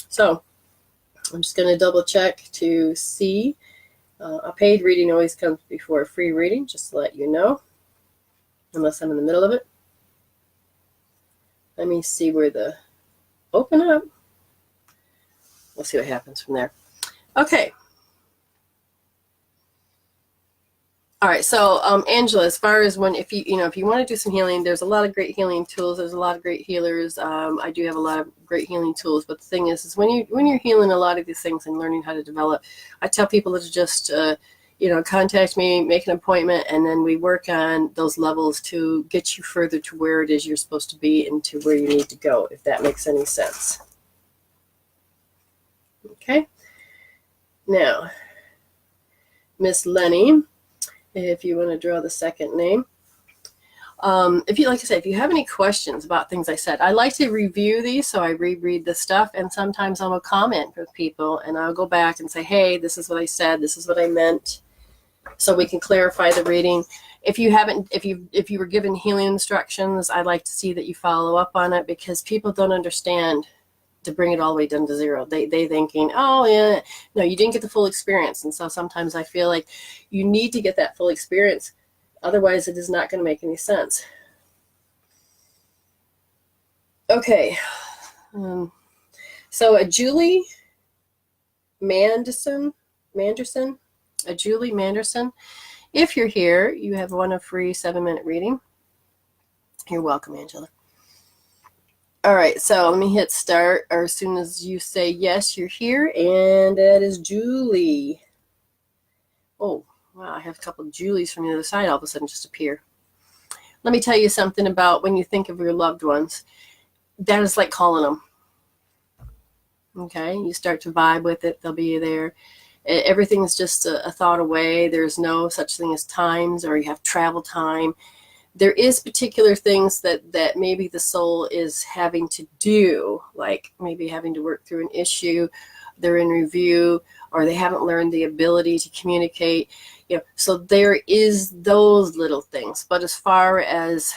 So I'm just going to double check to see. A paid reading always comes before a free reading, just to let you know, unless I'm in the middle of it. Let me see where the open up. We'll see what happens from there. Okay. All right, so Angela, as far as if you want to do some healing, there's a lot of great healing tools. There's a lot of great healers. I do have a lot of great healing tools, but the thing is when you're healing a lot of these things and learning how to develop, I tell people to just contact me, make an appointment, and then we work on those levels to get you further to where it is you're supposed to be and to where you need to go, if that makes any sense. Okay. Now, Miss Lenny, if you want to draw the second name. If you have any questions about things I said, I like to review these, so I reread the stuff, and sometimes I will comment with people, and I'll go back and say, hey, this is what I said, this is what I meant, so we can clarify the reading. If you were given healing instructions, I'd like to see that you follow up on it, because people don't understand to bring it all the way down to zero. They thinking, oh yeah, no, you didn't get the full experience. And so sometimes I feel like you need to get that full experience. Otherwise, it is not going to make any sense. Okay. So a Julie Manderson, if you're here, you have won a free 7-minute reading. You're welcome, Angela. All right, so let me hit start, or as soon as you say yes, you're here, and that is Julie. Oh, wow, I have a couple of Julies from the other side all of a sudden just appear. Let me tell you something about when you think of your loved ones. That is like calling them. Okay, you start to vibe with it, they'll be there. Everything's just a thought away. There's no such thing as times, or you have travel time. There is particular things that maybe the soul is having to do, like maybe having to work through an issue, they're in review, or they haven't learned the ability to communicate. So there is those little things. But as far as,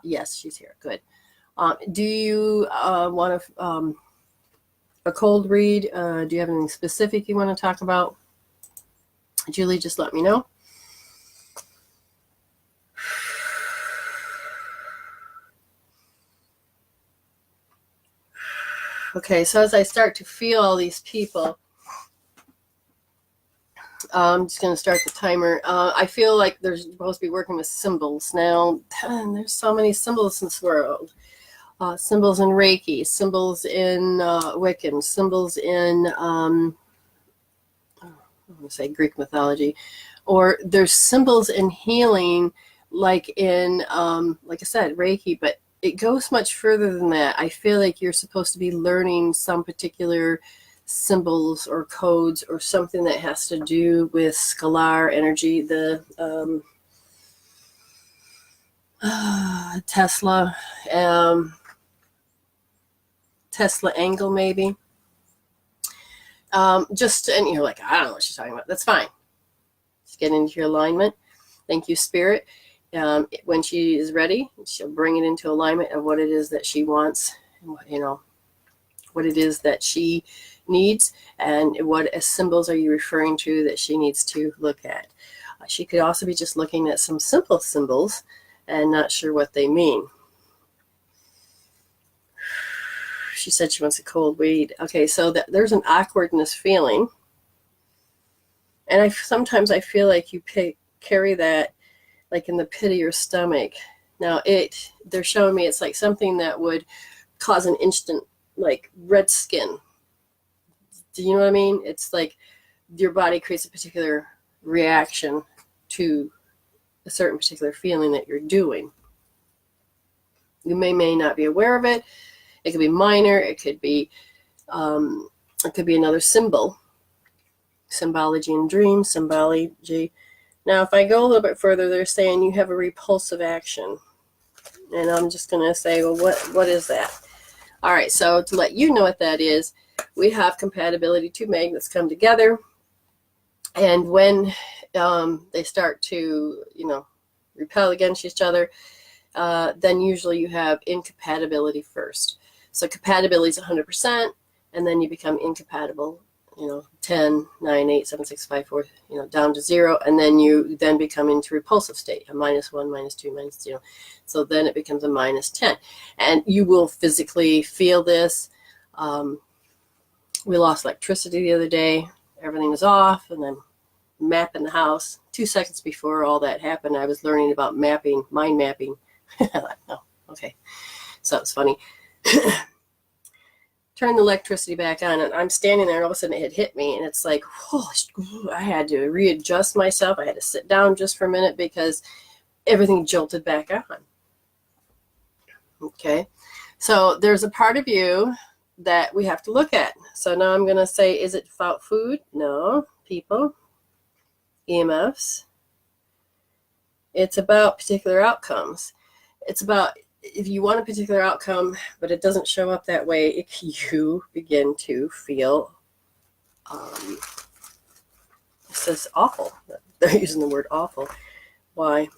yes, she's here. Good. Do you want a cold read? Do you have anything specific you want to talk about? Julie, just let me know. Okay, so as I start to feel all these people, I'm just going to start the timer. I feel like they're supposed to be working with symbols. Now, there's so many symbols in this world. Symbols in Reiki, symbols in Wiccan, symbols in, I'm going to say Greek mythology. Or there's symbols in healing, like in, like I said, Reiki, but it goes much further than that. I feel like you're supposed to be learning some particular symbols or codes or something that has to do with scalar energy, the Tesla angle maybe. And you're like, I don't know what she's talking about. That's fine. Just get into your alignment. Thank you, Spirit. When she is ready, she'll bring it into alignment of what it is that she wants, what it is that she needs, and what symbols are you referring to that she needs to look at. She could also be just looking at some simple symbols and not sure what they mean. She said she wants a cold read. Okay, so there's an awkwardness feeling, and sometimes I feel like you carry that like in the pit of your stomach. Now they're showing me it's like something that would cause an instant like red skin. Do you know what I mean? It's like your body creates a particular reaction to a certain particular feeling that you're doing. You may not be aware of it. It could be minor. It could be another symbol. Symbology in dreams, symbology. Now, if I go a little bit further, they're saying you have a repulsive action. And I'm just going to say, well, what is that? All right, so to let you know what that is, we have compatibility. Two magnets come together. And when they start to, repel against each other, then usually you have incompatibility first. So compatibility is 100%, and then you become incompatible, 10, 9, 8, 7, 6, 5, 4, down to 0, and then you then become into repulsive state, a -1, -2, -0. So then it becomes a -10. And you will physically feel this. We lost electricity the other day. Everything was off, and I'm mapping the house. 2 seconds before all that happened, I was learning about mapping, mind mapping. Oh, okay. So it's funny. Turn the electricity back on, and I'm standing there, and all of a sudden it had hit me, and it's like, oh, I had to readjust myself. I had to sit down just for a minute because everything jolted back on. Okay. So there's a part of you that we have to look at. So now I'm going to say, is it about food? No. People. EMFs. It's about particular outcomes. It's about if you want a particular outcome, but it doesn't show up that way, you begin to feel, it says awful. They're using the word awful. Why?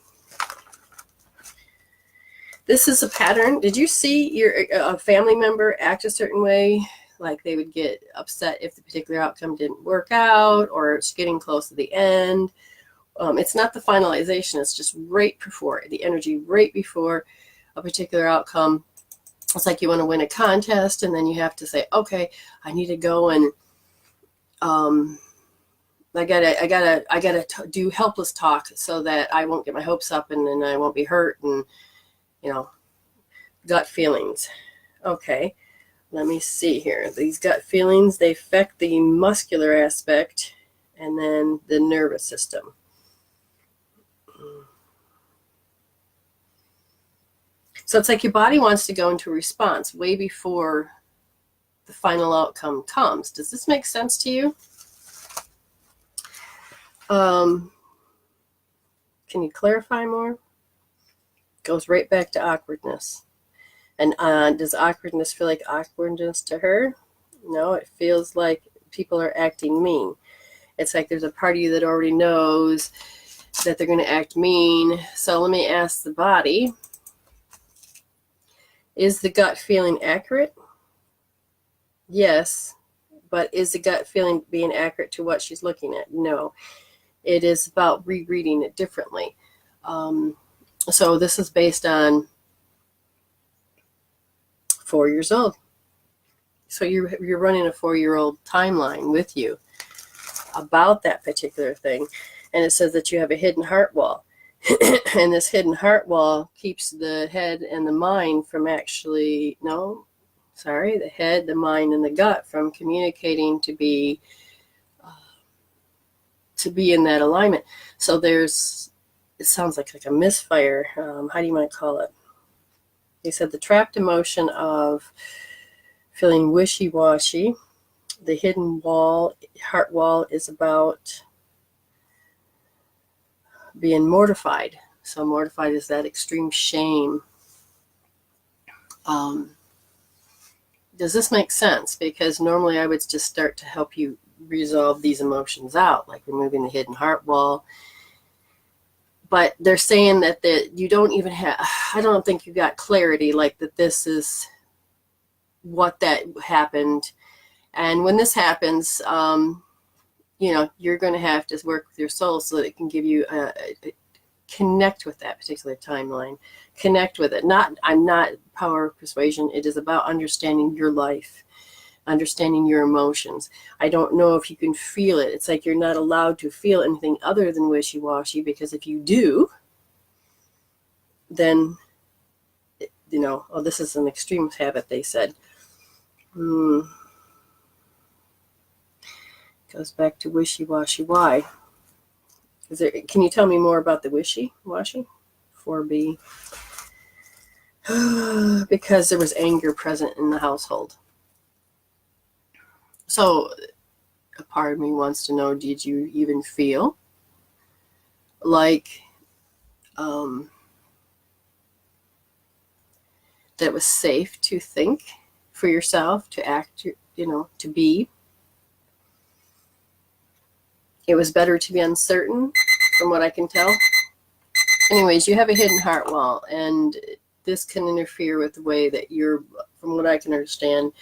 This is a pattern. Did you see a family member act a certain way? Like they would get upset if the particular outcome didn't work out, or it's getting close to the end. It's not the finalization. It's just right before, the energy right before a particular outcome. It's like you want to win a contest, and then you have to say, okay, I need to go and I gotta do helpless talk so that I won't get my hopes up, and then I won't be hurt, and gut feelings. Okay, let me see here. These gut feelings, they affect the muscular aspect and then the nervous system. So it's like your body wants to go into response way before the final outcome comes. Does this make sense to you? Can you clarify more? Goes right back to awkwardness. And does awkwardness feel like awkwardness to her? No, it feels like people are acting mean. It's like there's a part of you that already knows that they're going to act mean. So let me ask the body, is the gut feeling accurate? Yes, but is the gut feeling being accurate to what she's looking at? No. It is about rereading it differently. So this is based on 4 years old. So you're running a 4-year-old timeline with you about that particular thing. And it says that you have a hidden heart wall. And this hidden heart wall keeps the head and the mind from the head, the mind, and the gut from communicating to be in that alignment. So it sounds like a misfire. How do you might call it? They said the trapped emotion of feeling wishy-washy. The hidden heart wall, is about being mortified. So mortified is that extreme shame. Does this make sense? Because normally I would just start to help you resolve these emotions out, like removing the hidden heart wall. But they're saying that you don't even have, I don't think you got clarity, like that this is what that happened. And when this happens, you're going to have to work with your soul so that it can give you connect with that particular timeline, connect with it. I'm not power of persuasion. It is about understanding your life, understanding your emotions. I don't know if you can feel it. It's like you're not allowed to feel anything other than wishy-washy, because if you do, then, this is an extreme habit, they said. Goes back to wishy-washy. Why? Can you tell me more about the wishy-washy? 4B. Because there was anger present in the household. So a part of me wants to know, did you even feel like that it was safe to think for yourself, to act, to be? It was better to be uncertain from what I can tell. Anyways, you have a hidden heart wall, and this can interfere with the way that you're, from what I can understand,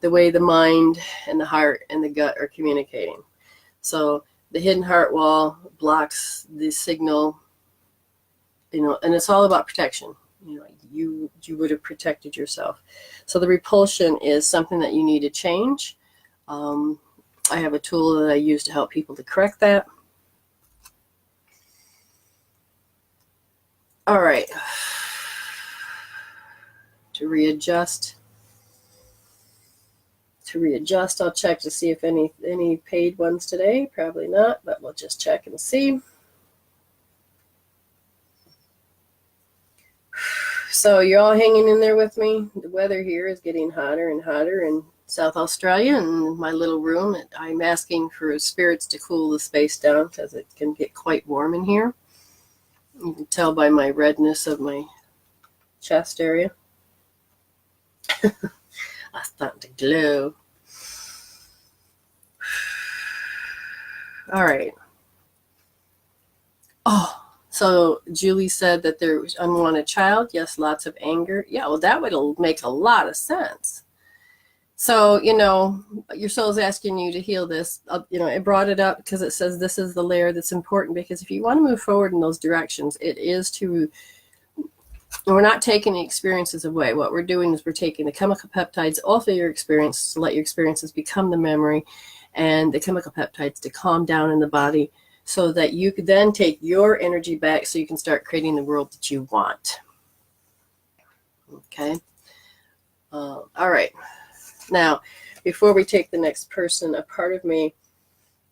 the way the mind and the heart and the gut are communicating. So the hidden heart wall blocks the signal, and it's all about protection. You would have protected yourself. So the repulsion is something that you need to change. I have a tool that I use to help people to correct that. All right. To readjust, I'll check to see if any paid ones today. Probably not, but we'll just check and see. So you're all hanging in there with me. The weather here is getting hotter and hotter in South Australia, and in my little room, I'm asking for spirits to cool the space down because it can get quite warm in here. You can tell by my redness of my chest area. I'm starting to glow. All right. Oh. So Julie said that there was unwanted child. Yes, lots of anger. Yeah, well, that would make a lot of sense. So, your soul's asking you to heal this. It brought it up because it says this is the layer that's important, because if you want to move forward in those directions, we're not taking the experiences away. What we're doing is we're taking the chemical peptides off of your experience to let your experiences become the memory, and the chemical peptides to calm down in the body, so that you could then take your energy back so you can start creating the world that you want. Okay. All right. Now, before we take the next person, a part of me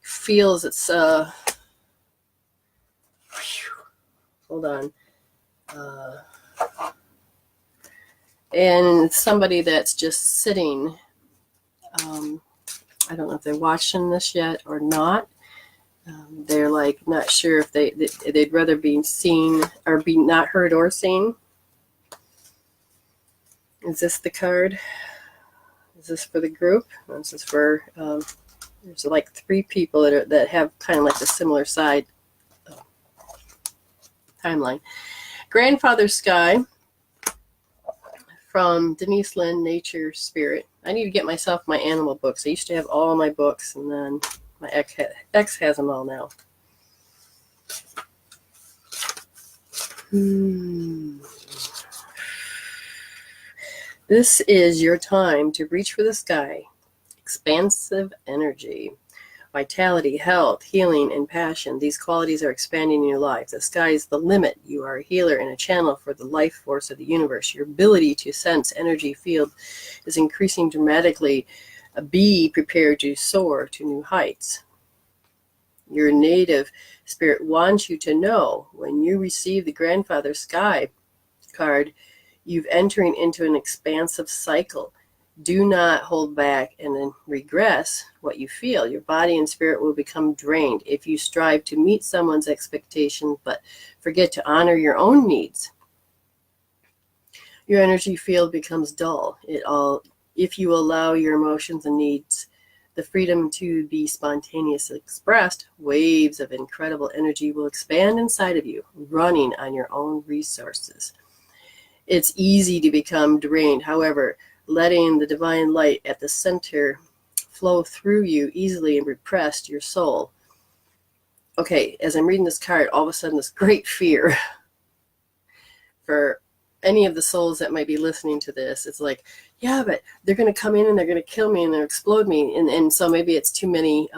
feels it's, hold on. And somebody that's just sitting, I don't know if they're watching this yet or not. They're like not sure if they'd rather be seen or be not heard or seen. Is this the card? Is this for the group? This is for there's like 3 people that have kind of like a similar side timeline. Grandfather Sky from Denise Lynn, Nature Spirit. I need to get myself my animal books. I used to have all my books, and then my ex has them all now. This is your time to reach for the sky. Expansive energy, vitality, health, healing, and passion. These qualities are expanding in your life. The sky is the limit. You are a healer and a channel for the life force of the universe. Your ability to sense energy field is increasing dramatically. Be prepared to soar to new heights. Your native spirit wants you to know when you receive the Grandfather Sky card, you've entering into an expansive cycle. Do not hold back and then regress what you feel. Your body and spirit will become drained if you strive to meet someone's expectations but forget to honor your own needs. Your energy field becomes dull. If you allow your emotions and needs the freedom to be spontaneously expressed, waves of incredible energy will expand inside of you, running on your own resources. It's easy to become drained. However, letting the divine light at the center flow through you easily and repress your soul. Okay, as I'm reading this card, all of a sudden this great fear for any of the souls that might be listening to this. It's like, yeah, but they're going to come in and they're going to kill me and they'll explode me. And so maybe it's too many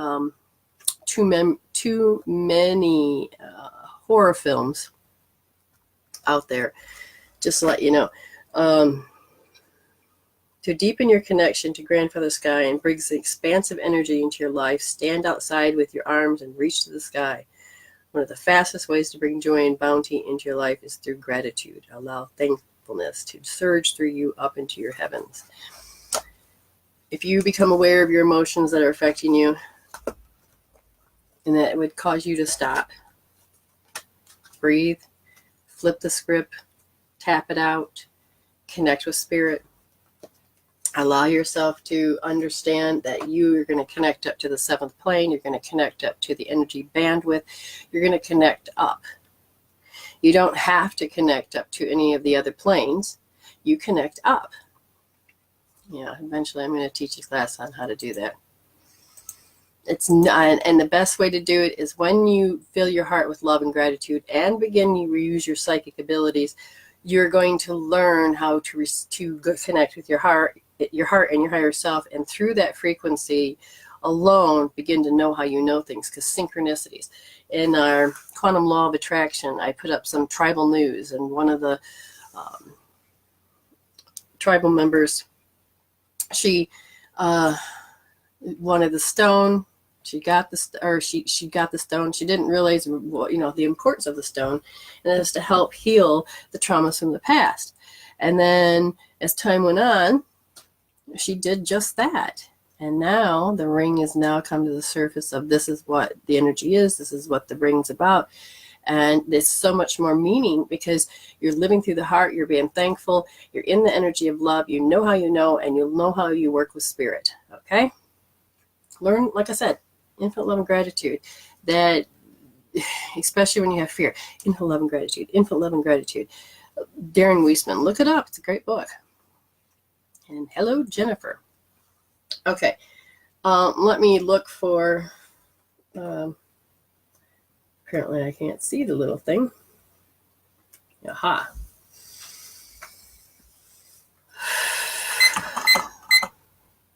horror films out there. Just to let you know. To deepen your connection to Grandfather Sky and brings the expansive energy into your life, stand outside with your arms and reach to the sky. One of the fastest ways to bring joy and bounty into your life is through gratitude. Allow thankfulness to surge through you up into your heavens. If you become aware of your emotions that are affecting you, and that would cause you to stop, breathe, flip the script, tap it out, connect with spirit, Allow yourself to understand that you are going to connect up to the 7th plane. You're going to connect up to the energy bandwidth. You're going to connect up. You don't have to connect up to any of the other planes. You connect up. Yeah, eventually I'm going to teach a class on how to do that. It's not, and the best way to do it is when you fill your heart with love and gratitude and begin to use your psychic abilities. You're going to learn how to connect with your heart and your higher self, and through that frequency alone begin to know how you know things, because synchronicities. In our quantum law of attraction, I put up some tribal news, and one of the tribal members, she wanted the stone. She got the stone. She didn't realize, the importance of the stone, and it is to help heal the traumas from the past. And then as time went on, she did just that. And now the ring has now come to the surface of, this is what the energy is. This is what the ring's about. And there's so much more meaning, because you're living through the heart. You're being thankful. You're in the energy of love. You know how you know, and you'll know how you work with spirit. Okay? Learn, like I said, infinite love and gratitude. That, especially when you have fear, infinite love and gratitude, infinite love and gratitude. Darren Weissman, look it up. It's a great book. And hello, Jennifer. Okay, let me look for, apparently I can't see the little thing. Aha.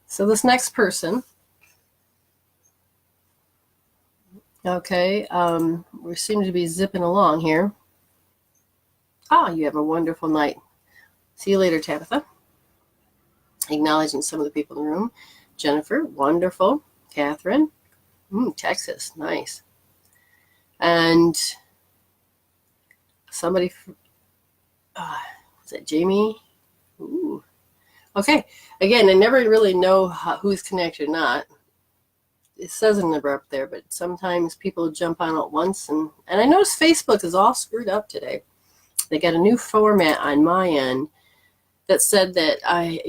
So this next person, okay, we seem to be zipping along here. You have a wonderful night. See you later, Tabitha. Acknowledging some of the people in the room. Jennifer, wonderful. Catherine, Texas, nice. And somebody, is that Jamie? Ooh. Okay, again, I never really know who's connected or not. It says in the number up there, but sometimes people jump on at once. And I notice Facebook is all screwed up today. They got a new format on my end that said that I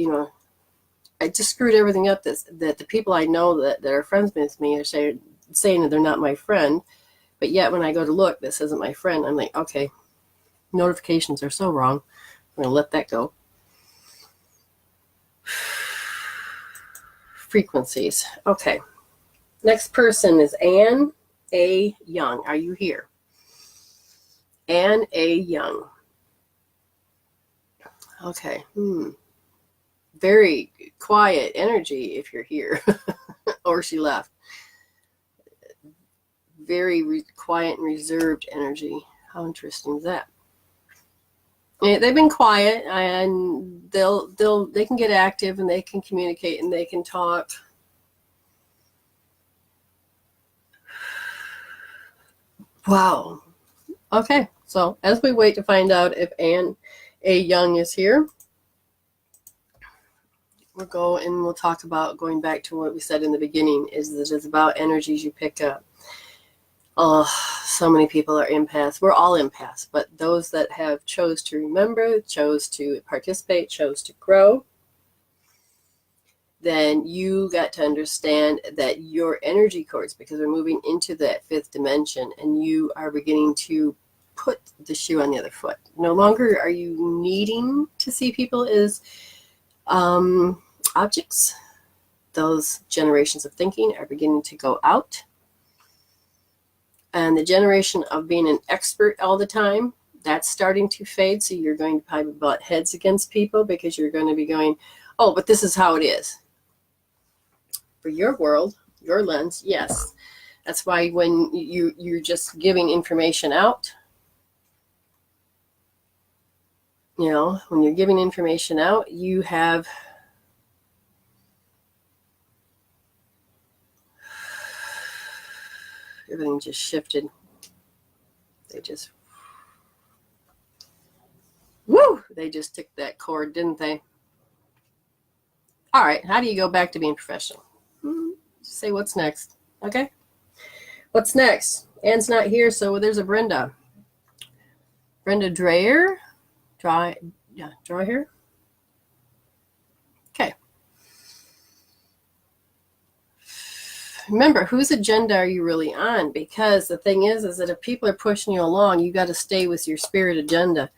just screwed everything up. That the people I know that are friends with me are saying that they're not my friend, but yet when I go to look, this isn't my friend. I'm like, okay, notifications are so wrong. I'm going to let that go. Frequencies. Okay. Next person is Anne A. Young. Are you here? Anne A. Young. Okay. Very quiet energy if you're here. Or she left. Very quiet and reserved energy. How interesting is that? Yeah, they've been quiet, and they can get active, and they can communicate, and they can talk. Wow. Okay, so as we wait to find out if Anne A. Young is here, we'll talk about going back to what we said in the beginning, is that it's about energies you pick up. Oh, so many people are empaths. We're all empaths, but those that have chose to remember, chose to participate, chose to grow, then you got to understand that your energy cords, because we're moving into that 5th dimension, and you are beginning to put the shoe on the other foot. No longer are you needing to see people as objects. Those generations of thinking are beginning to go out. And the generation of being an expert all the time, that's starting to fade. So you're going to probably butt heads against people, because you're going to be going, oh, but this is how it is. For your world, your lens, yes. That's why when you're just giving information out, when you're giving information out, you have everything just shifted. They just took that cord, didn't they? All right, how do you go back to being professional? Say what's next, okay? What's next? Anne's not here, so there's a Brenda. Brenda Dreyer. Draw here. Okay. remember, whose agenda are you really on? Because the thing is that if people are pushing you along, you got to stay with your spirit agenda.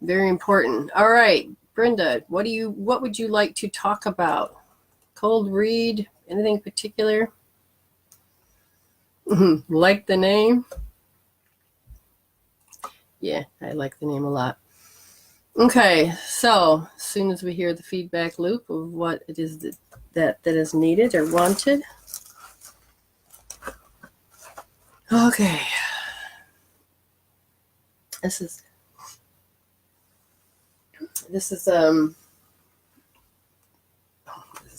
Very important. All right, Brenda, what would you like to talk about? Cold read, anything particular? Like the name? Yeah, I like the name a lot. Okay, so as soon as we hear the feedback loop of what it is that is needed or wanted. Okay. This is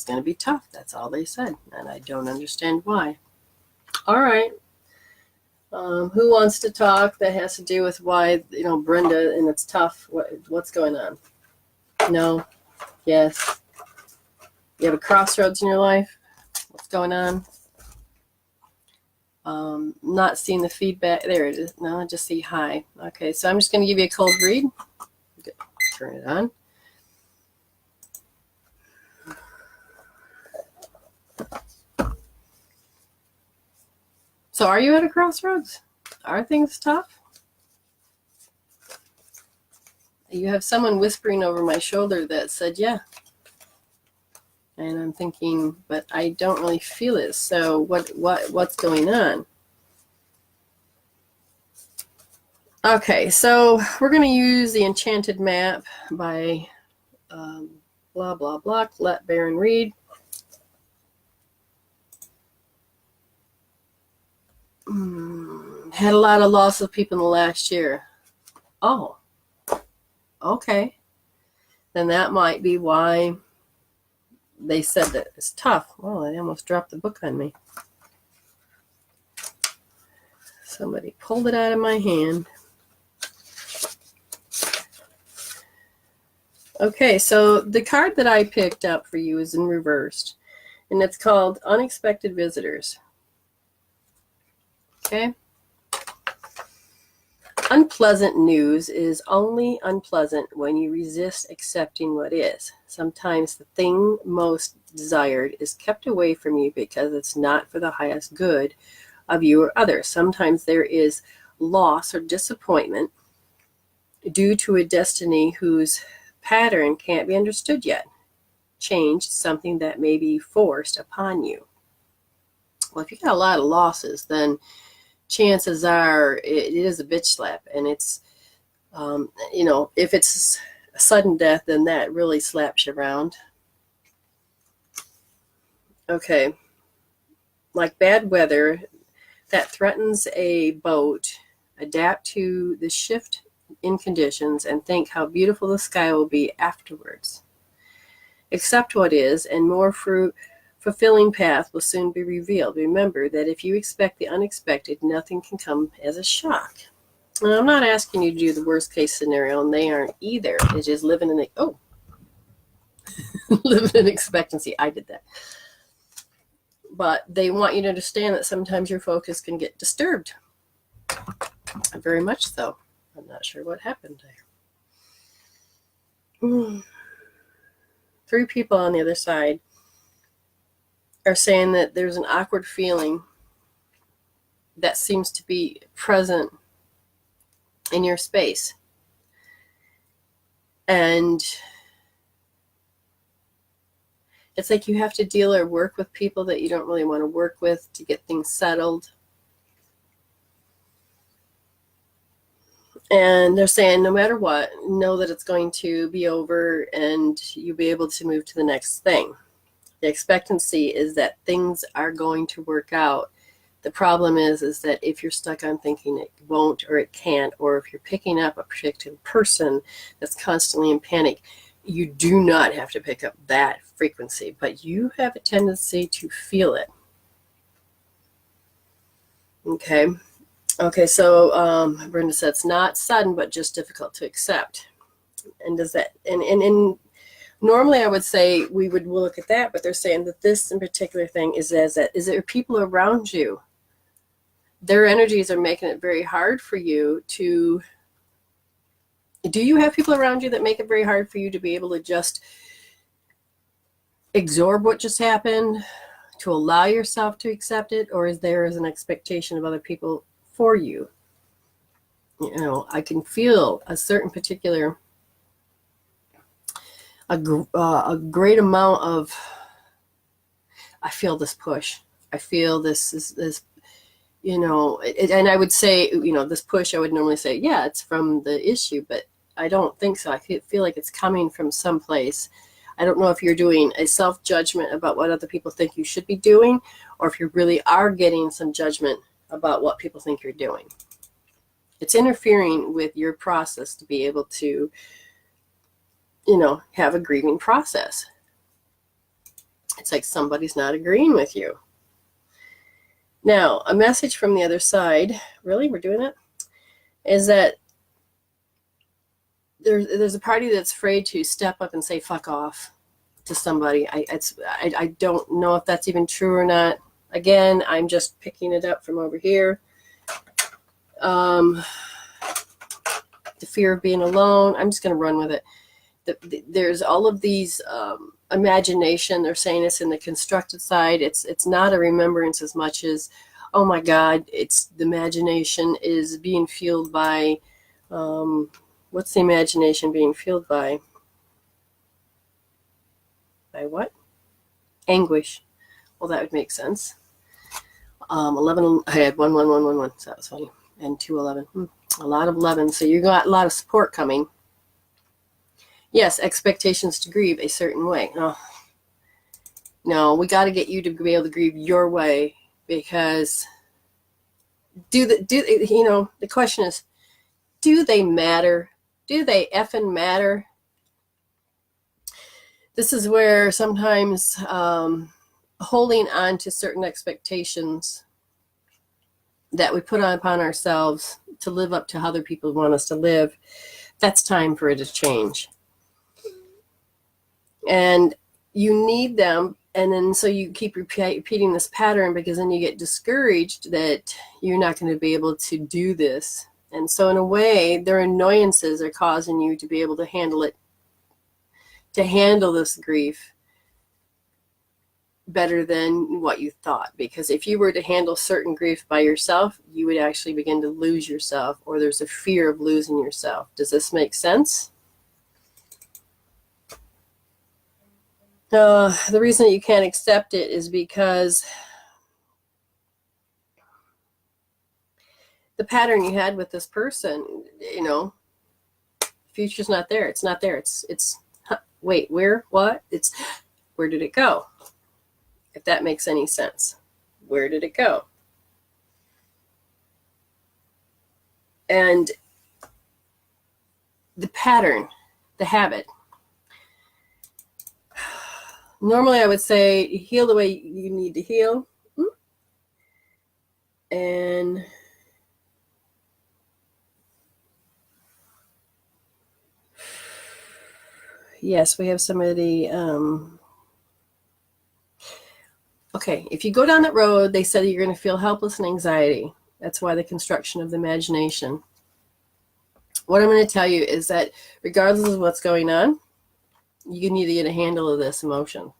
going to be tough. That's all they said, and I don't understand why. All right. Who wants to talk? That has to do with why, Brenda, and it's tough. What's going on? No? Yes? You have a crossroads in your life? What's going on? Not seeing the feedback. There it is. No, I just see hi. Okay, so I'm just going to give you a cold read. Turn it on. So are you at a crossroads? Are things tough? You have someone whispering over my shoulder that said, yeah. And I'm thinking, but I don't really feel it. So what's going on? Okay, so we're going to use the Enchanted Map by blah, blah, blah. Let Baron read. Had a lot of loss of people in the last year. Oh, okay. Then that might be why they said that it's tough. Well, I almost dropped the book on me. Somebody pulled it out of my hand. Okay, so the card that I picked up for you is in reversed, and it's called Unexpected Visitors. Okay? Unpleasant news is only unpleasant when you resist accepting what is. Sometimes the thing most desired is kept away from you because it's not for the highest good of you or others. Sometimes there is loss or disappointment due to a destiny whose pattern can't be understood yet. Change something that may be forced upon you. Well, if you got a lot of losses, then chances are it is a bitch slap, and it's if it's a sudden death, then that really slaps you around. Okay, like bad weather that threatens a boat, adapt to the shift in conditions and think how beautiful the sky will be afterwards. Accept what is, and more fulfilling path will soon be revealed. Remember that if you expect the unexpected, nothing can come as a shock. Now, I'm not asking you to do the worst case scenario, and they aren't either. It's just living in living in expectancy. I did that. But they want you to understand that sometimes your focus can get disturbed. Very much so. I'm not sure what happened there. 3 people on the other side are saying that there's an awkward feeling that seems to be present in your space. And it's like you have to deal or work with people that you don't really want to work with to get things settled. And they're saying no matter what, know that it's going to be over and you'll be able to move to the next thing. The expectancy is that things are going to work out. The problem is that if you're stuck on thinking it won't or it can't, or if you're picking up a particular person that's constantly in panic, you do not have to pick up that frequency, but you have a tendency to feel it. Okay, so Brenda said it's not sudden, but just difficult to accept. And does that, and normally I would say we would look at that, but they're saying that this in particular thing is there people around you, their energies are making it very hard for you to, do you have people around you that make it very hard for you to be able to just absorb what just happened, to allow yourself to accept it, or is there an expectation of other people for you? You know, I can feel a certain particular, a great amount of, I feel this push. I feel this, you know, and I would say, you know, this push, I would normally say, yeah, it's from the issue, but I don't think so. I feel like it's coming from someplace. I don't know if you're doing a self-judgment about what other people think you should be doing, or if you really are getting some judgment about what people think you're doing. It's interfering with your process to be able to, you know, have a grieving process. It's like somebody's not agreeing with you. Now, a message from the other side, really, we're doing it, is that there's a party that's afraid to step up and say fuck off to somebody. I don't know if that's even true or not. Again, I'm just picking it up from over here. The fear of being alone. I'm just going to run with it. There's all of these imagination. They're saying it's in the constructed side. It's not a remembrance as much as, oh my God, it's the imagination is being fueled by, what's the imagination being fueled by? By what? Anguish. Well, that would make sense. 11, I had 1, 1, 1, 1, 1, so that was funny. And 2, 11. A lot of 11. So you got a lot of support coming. Yes, expectations to grieve a certain way. No, we got to get you to be able to grieve your way, because you know, the question is, do they matter? Do they effing matter? This is where sometimes holding on to certain expectations that we put upon ourselves to live up to how other people want us to live, that's time for it to change. And you need them, and then so you keep repeating this pattern, because then you get discouraged that you're not going to be able to do this. And so in a way, their annoyances are causing you to be able to handle it, to handle this grief better than what you thought. Because if you were to handle certain grief by yourself, you would actually begin to lose yourself, or there's a fear of losing yourself. Does this make sense? The reason that you can't accept it is because the pattern you had with this person, you know, future's not there. It's not there. It's wait, where, what? It's, where did it go? If that makes any sense. Where did it go? And the pattern, the habit. Normally I would say heal the way you need to heal. And yes, we have somebody. Okay, if you go down that road, they said you're going to feel helpless and anxiety. That's why the construction of the imagination. What I'm going to tell you is that regardless of what's going on, you need to get a handle of this emotion.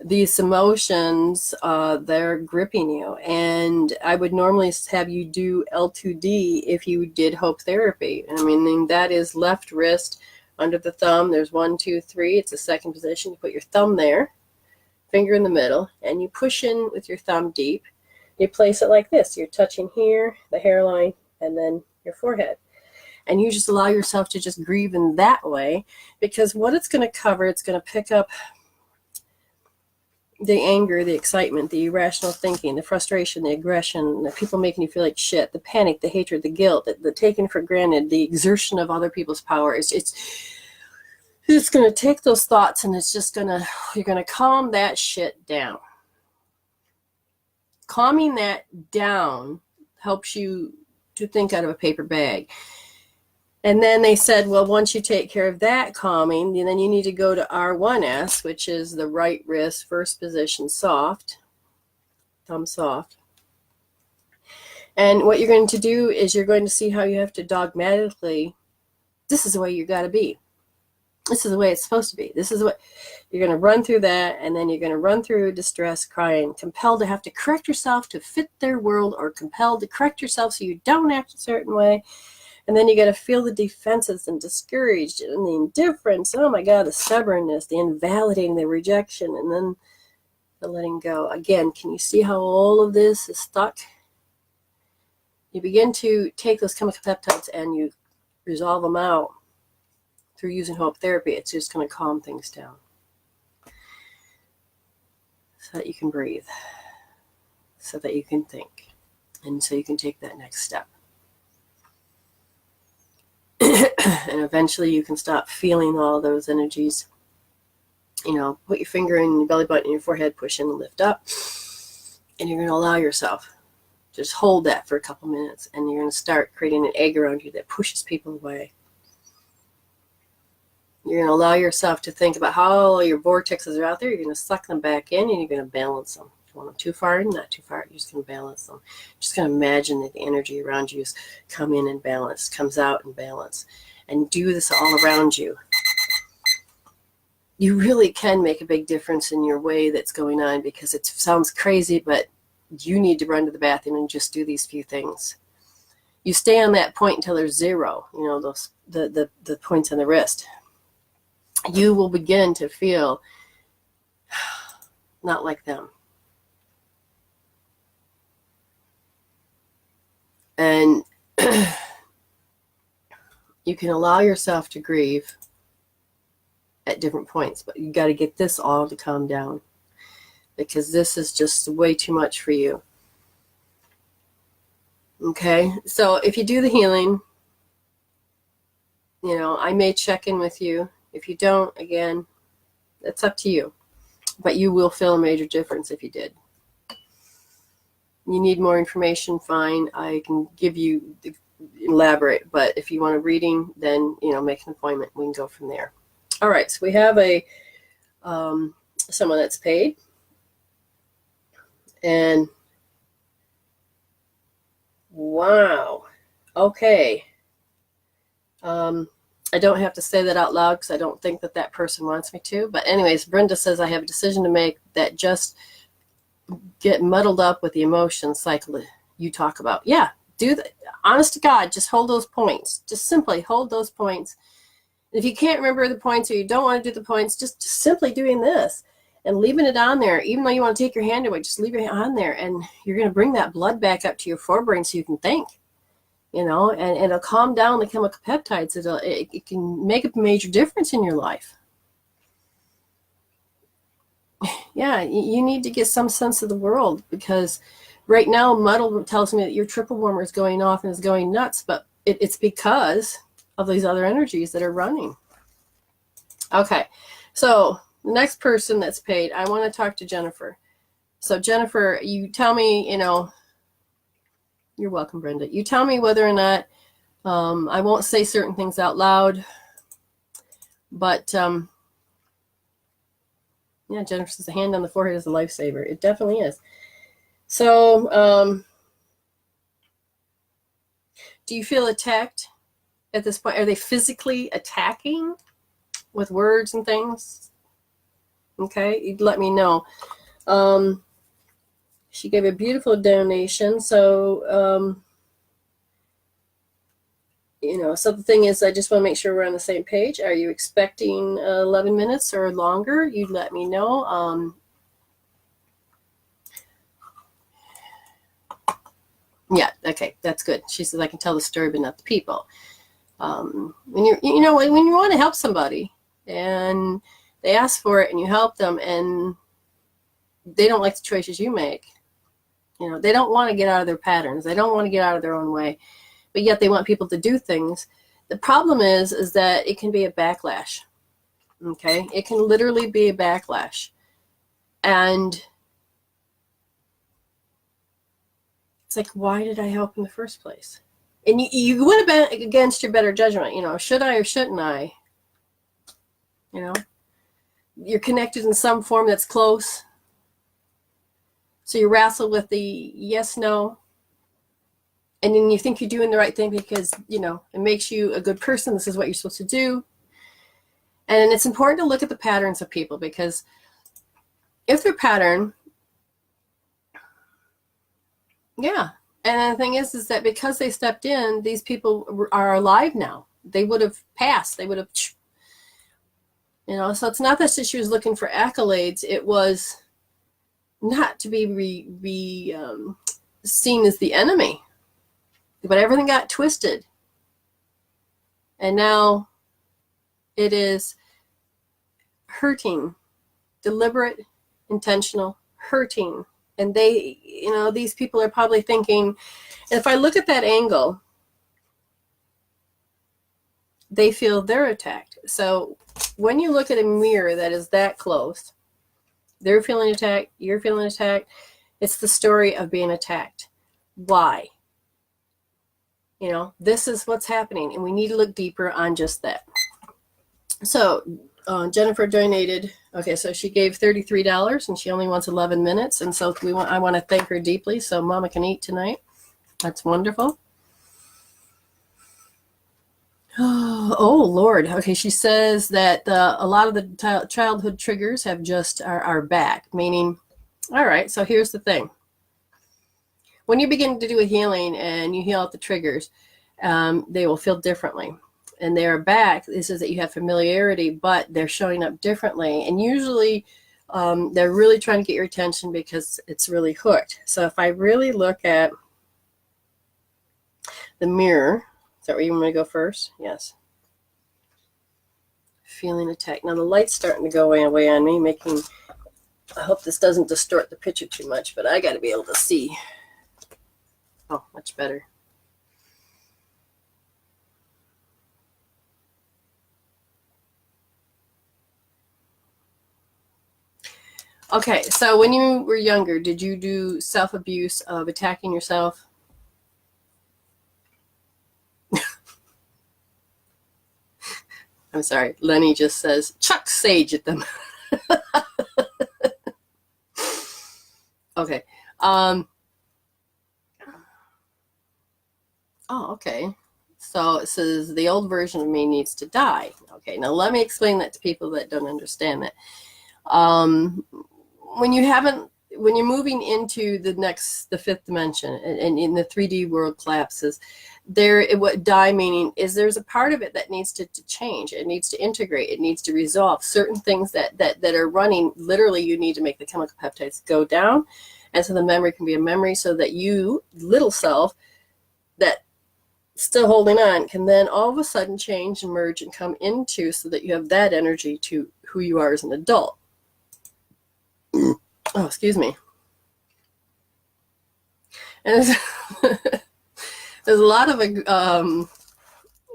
These emotions, they're gripping you. And I would normally have you do L2D if you did hope therapy. I mean, that is left wrist under the thumb. There's 1, 2, 3. It's the second position. You put your thumb there, finger in the middle, and you push in with your thumb deep. You place it like this. You're touching here, the hairline, and then your forehead. And you just allow yourself to just grieve in that way, because what it's going to cover, it's going to pick up the anger, the excitement, the irrational thinking, the frustration, the aggression, the people making you feel like shit, the panic, the hatred, the guilt, the taking for granted, the exertion of other people's power. It's going to take those thoughts, and you're going to calm that shit down. Calming that down helps you to think out of a paper bag. And then they said, well, once you take care of that calming, then you need to go to R1S, which is the right wrist, first position, soft, thumb soft. And what you're going to do is you're going to see how you have to dogmatically, this is the way you got to be. This is the way it's supposed to be. This is what you're going to run through that, and then you're going to run through distress, crying, compelled to have to correct yourself to fit their world, or compelled to correct yourself so you don't act a certain way. And then you got to feel the defenses and discouraged and the indifference. Oh my God, the stubbornness, the invalidating, the rejection, and then the letting go. Again, can you see how all of this is stuck? You begin to take those chemical peptides and you resolve them out through using hope therapy. It's just going to calm things down so that you can breathe, so that you can think, and so you can take that next step. And eventually you can stop feeling all those energies. You know, put your finger in your belly button and your forehead, push in and lift up. And you're going to allow yourself, just hold that for a couple minutes, and you're going to start creating an egg around you that pushes people away. You're going to allow yourself to think about how all your vortexes are out there. You're going to suck them back in, and you're going to balance them. If you want them too far in, not too far, you're just going to balance them. Just going to imagine that the energy around you is come in and balance, comes out and balance. And do this all around you. You really can make a big difference in your way that's going on, because it sounds crazy, but you need to run to the bathroom and just do these few things. You stay on that point until there's zero, you know, those the points on the wrist. You will begin to feel not like them. And you can allow yourself to grieve at different points, but you got to get this all to calm down, because this is just way too much for you. Okay, so if you do the healing, you know, I may check in with you. If you don't, again, that's up to you. But you will feel a major difference if you did. You need more information, fine. I can give you the elaborate, but if you want a reading, then, you know, make an appointment. We can go from there. All right, so we have a someone that's paid. And wow. Okay. I don't have to say that out loud because I don't think that that person wants me to. But anyways, Brenda says, I have a decision to make that just get muddled up with the emotion cycle you talk about. Yeah, do that. Honest to God, just hold those points. Just simply hold those points. If you can't remember the points or you don't want to do the points, just simply doing this and leaving it on there. Even though you want to take your hand away, just leave it on there. And you're going to bring that blood back up to your forebrain so you can think. You know, and it'll calm down the chemical peptides. It can make a major difference in your life. Yeah, you need to get some sense of the world, because right now muddle tells me that your triple warmer is going off and is going nuts, but it's because of these other energies that are running. Okay, so the next person that's paid, I want to talk to Jennifer. So Jennifer, you tell me, you know, you're welcome, Brenda. You tell me whether or not, I won't say certain things out loud, but yeah, Jennifer says a hand on the forehead is a lifesaver. It definitely is. So do you feel attacked at this point? Are they physically attacking with words and things? Okay, you'd let me know. She gave a beautiful donation. So, you know, so the thing is, I just want to make sure we're on the same page. Are you expecting 11 minutes or longer? You'd let me know. Yeah, okay, that's good. She says, I can tell the story, but not the people. When you want to help somebody and they ask for it and you help them and they don't like the choices you make, you know, they don't want to get out of their patterns. They don't want to get out of their own way, but yet they want people to do things. The problem is that it can be a backlash. Okay, it can literally be a backlash, and it's like, why did I help in the first place? And you went against your better judgment. You know, should I or shouldn't I? You know, you're connected in some form that's close. So you wrestle with the yes, no. And then you think you're doing the right thing because, you know, it makes you a good person. This is what you're supposed to do. And it's important to look at the patterns of people, because if their pattern, yeah. And the thing is that because they stepped in, these people are alive now. They would have passed. They would have, so it's not that she was looking for accolades. It was not to be seen as the enemy. But everything got twisted. And now it is hurting, deliberate, intentional hurting. And they, these people are probably thinking, if I look at that angle, they feel they're attacked. So when you look at a mirror that is that close, they're feeling attacked, you're feeling attacked. It's the story of being attacked. Why? This is what's happening, and we need to look deeper on just that. So Jennifer donated. Okay, so she gave $33, and she only wants 11 minutes, and so I want to thank her deeply, so Mama can eat tonight. That's wonderful. Oh Lord. Okay, she says that a lot of the childhood triggers are back, meaning, all right, so here's the thing. When you begin to do a healing and you heal out the triggers, they will feel differently. And they are back. This is that you have familiarity, but they're showing up differently. And usually they're really trying to get your attention because it's really hooked. So if I really look at the mirror, is that where you want me to go first? Yes. Feeling attacked. Now the light's starting to go away on me, I hope this doesn't distort the picture too much, but I got to be able to see. Oh, much better. Okay, so when you were younger, did you do self-abuse of attacking yourself? I'm sorry. Lenny just says, chuck sage at them. Okay. Oh, okay. So it says the old version of me needs to die. Okay, now let me explain that to people that don't understand that. When you're moving into the fifth dimension, and in the 3D world collapses, what die meaning is there's a part of it that needs to change. It needs to integrate. It needs to resolve certain things that are running. Literally, you need to make the chemical peptides go down, and so the memory can be a memory, so that you, little self, that still holding on, can then all of a sudden change and merge and come into, so that you have that energy to who you are as an adult. Oh, excuse me. And there's a lot of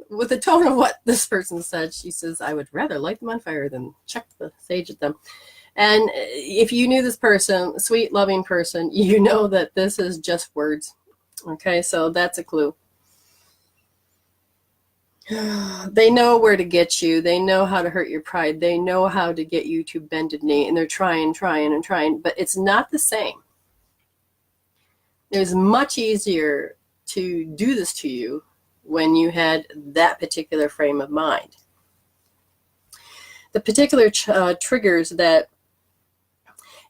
with the tone of what this person said. She says, I would rather light them on fire than chuck the sage at them. And if you knew this person, sweet, loving person, you know that this is just words. Okay, so that's a clue. They know where to get you. They know how to hurt your pride. They know how to get you to bended knee, and they're trying, but it's not the same. It was much easier to do this to you when you had that particular frame of mind. The particular triggers that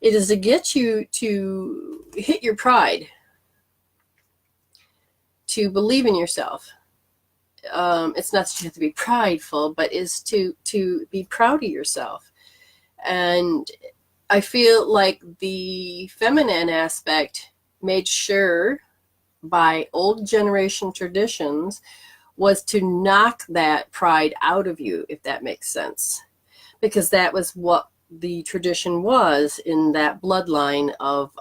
it is to get you to hit your pride, to believe in yourself. It's not that you have to be prideful, but is to be proud of yourself. And I feel like the feminine aspect made sure by old generation traditions was to knock that pride out of you, if that makes sense. Because that was what the tradition was in that bloodline of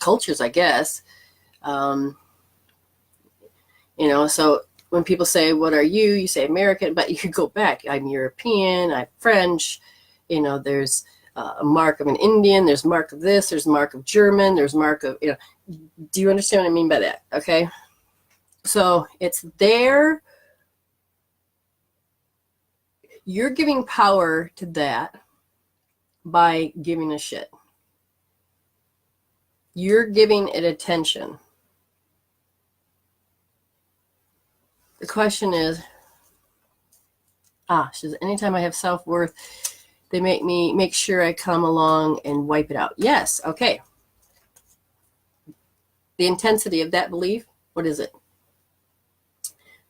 cultures, I guess. So when people say, what are you? You say American, but you could go back. I'm European, I'm French, there's a mark of an Indian, there's mark of this, there's mark of German, there's mark of, do you understand what I mean by that? Okay. So it's there. You're giving power to that by giving a shit. You're giving it attention. the question is, she says, anytime I have self-worth, they make sure I come along and wipe it out. Yes, okay. The intensity of that belief, what is it?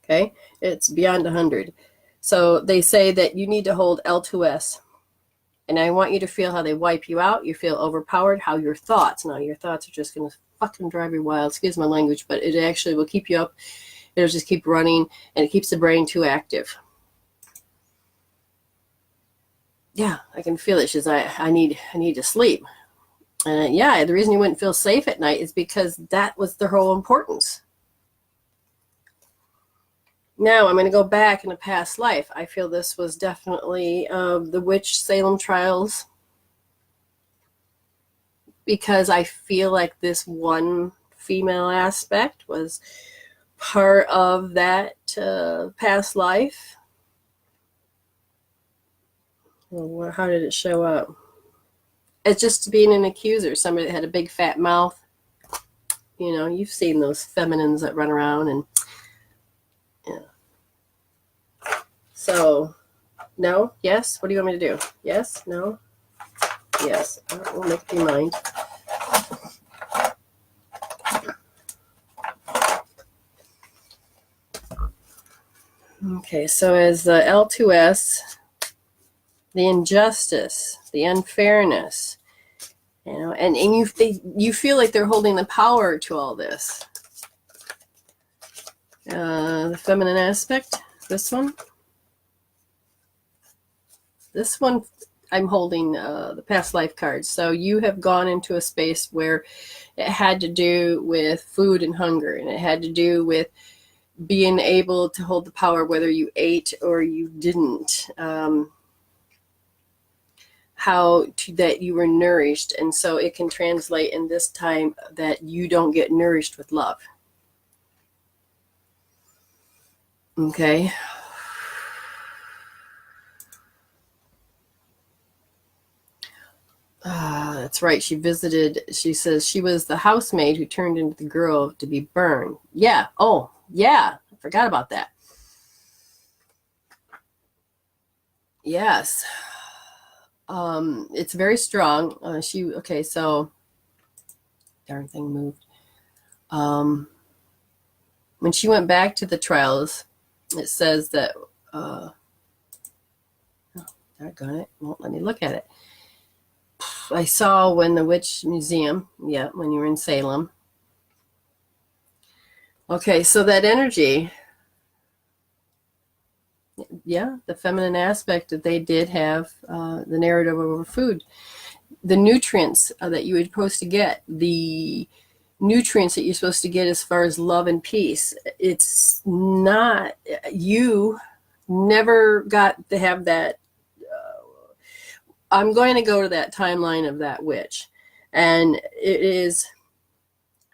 Okay, it's beyond 100. So they say that you need to hold L2S. And I want you to feel how they wipe you out. You feel overpowered, how your thoughts, now your thoughts are just going to fucking drive you wild. Excuse my language, but it actually will keep you up. It'll just keep running, and it keeps the brain too active. Yeah, I can feel it. She says, I need to sleep. And yeah, the reason you wouldn't feel safe at night is because that was the whole importance. Now I'm going to go back in a past life. I feel this was definitely the witch Salem trials, because I feel like this one female aspect was part of that past life. Well, how did it show up? It's just being an accuser, somebody that had a big fat mouth. You know, you've seen those feminines that run around and so, no, yes. What do you want me to do? Yes, no, yes. We'll make up your mind. Okay, so as the L2S, the injustice, the unfairness, you know, and you feel like they're holding the power to all this. The feminine aspect, this one. This one, I'm holding the past life cards. So you have gone into a space where it had to do with food and hunger, and it had to do with being able to hold the power whether you ate or you didn't. That you were nourished. And so it can translate in this time that you don't get nourished with love. Okay. That's right. She says she was the housemaid who turned into the girl to be burned. Yeah. Oh, yeah. I forgot about that. Yes. It's very strong. Okay, so darn thing moved. When she went back to the trials, it says that, doggone it, won't let me look at it. I saw when the Witch Museum, when you were in Salem. Okay, so that energy, the feminine aspect that they did have the narrative over food. The nutrients that you were supposed to get, the nutrients that you're supposed to get as far as love and peace, it's not, you never got to have that. I'm going to go to that timeline of that witch, and it is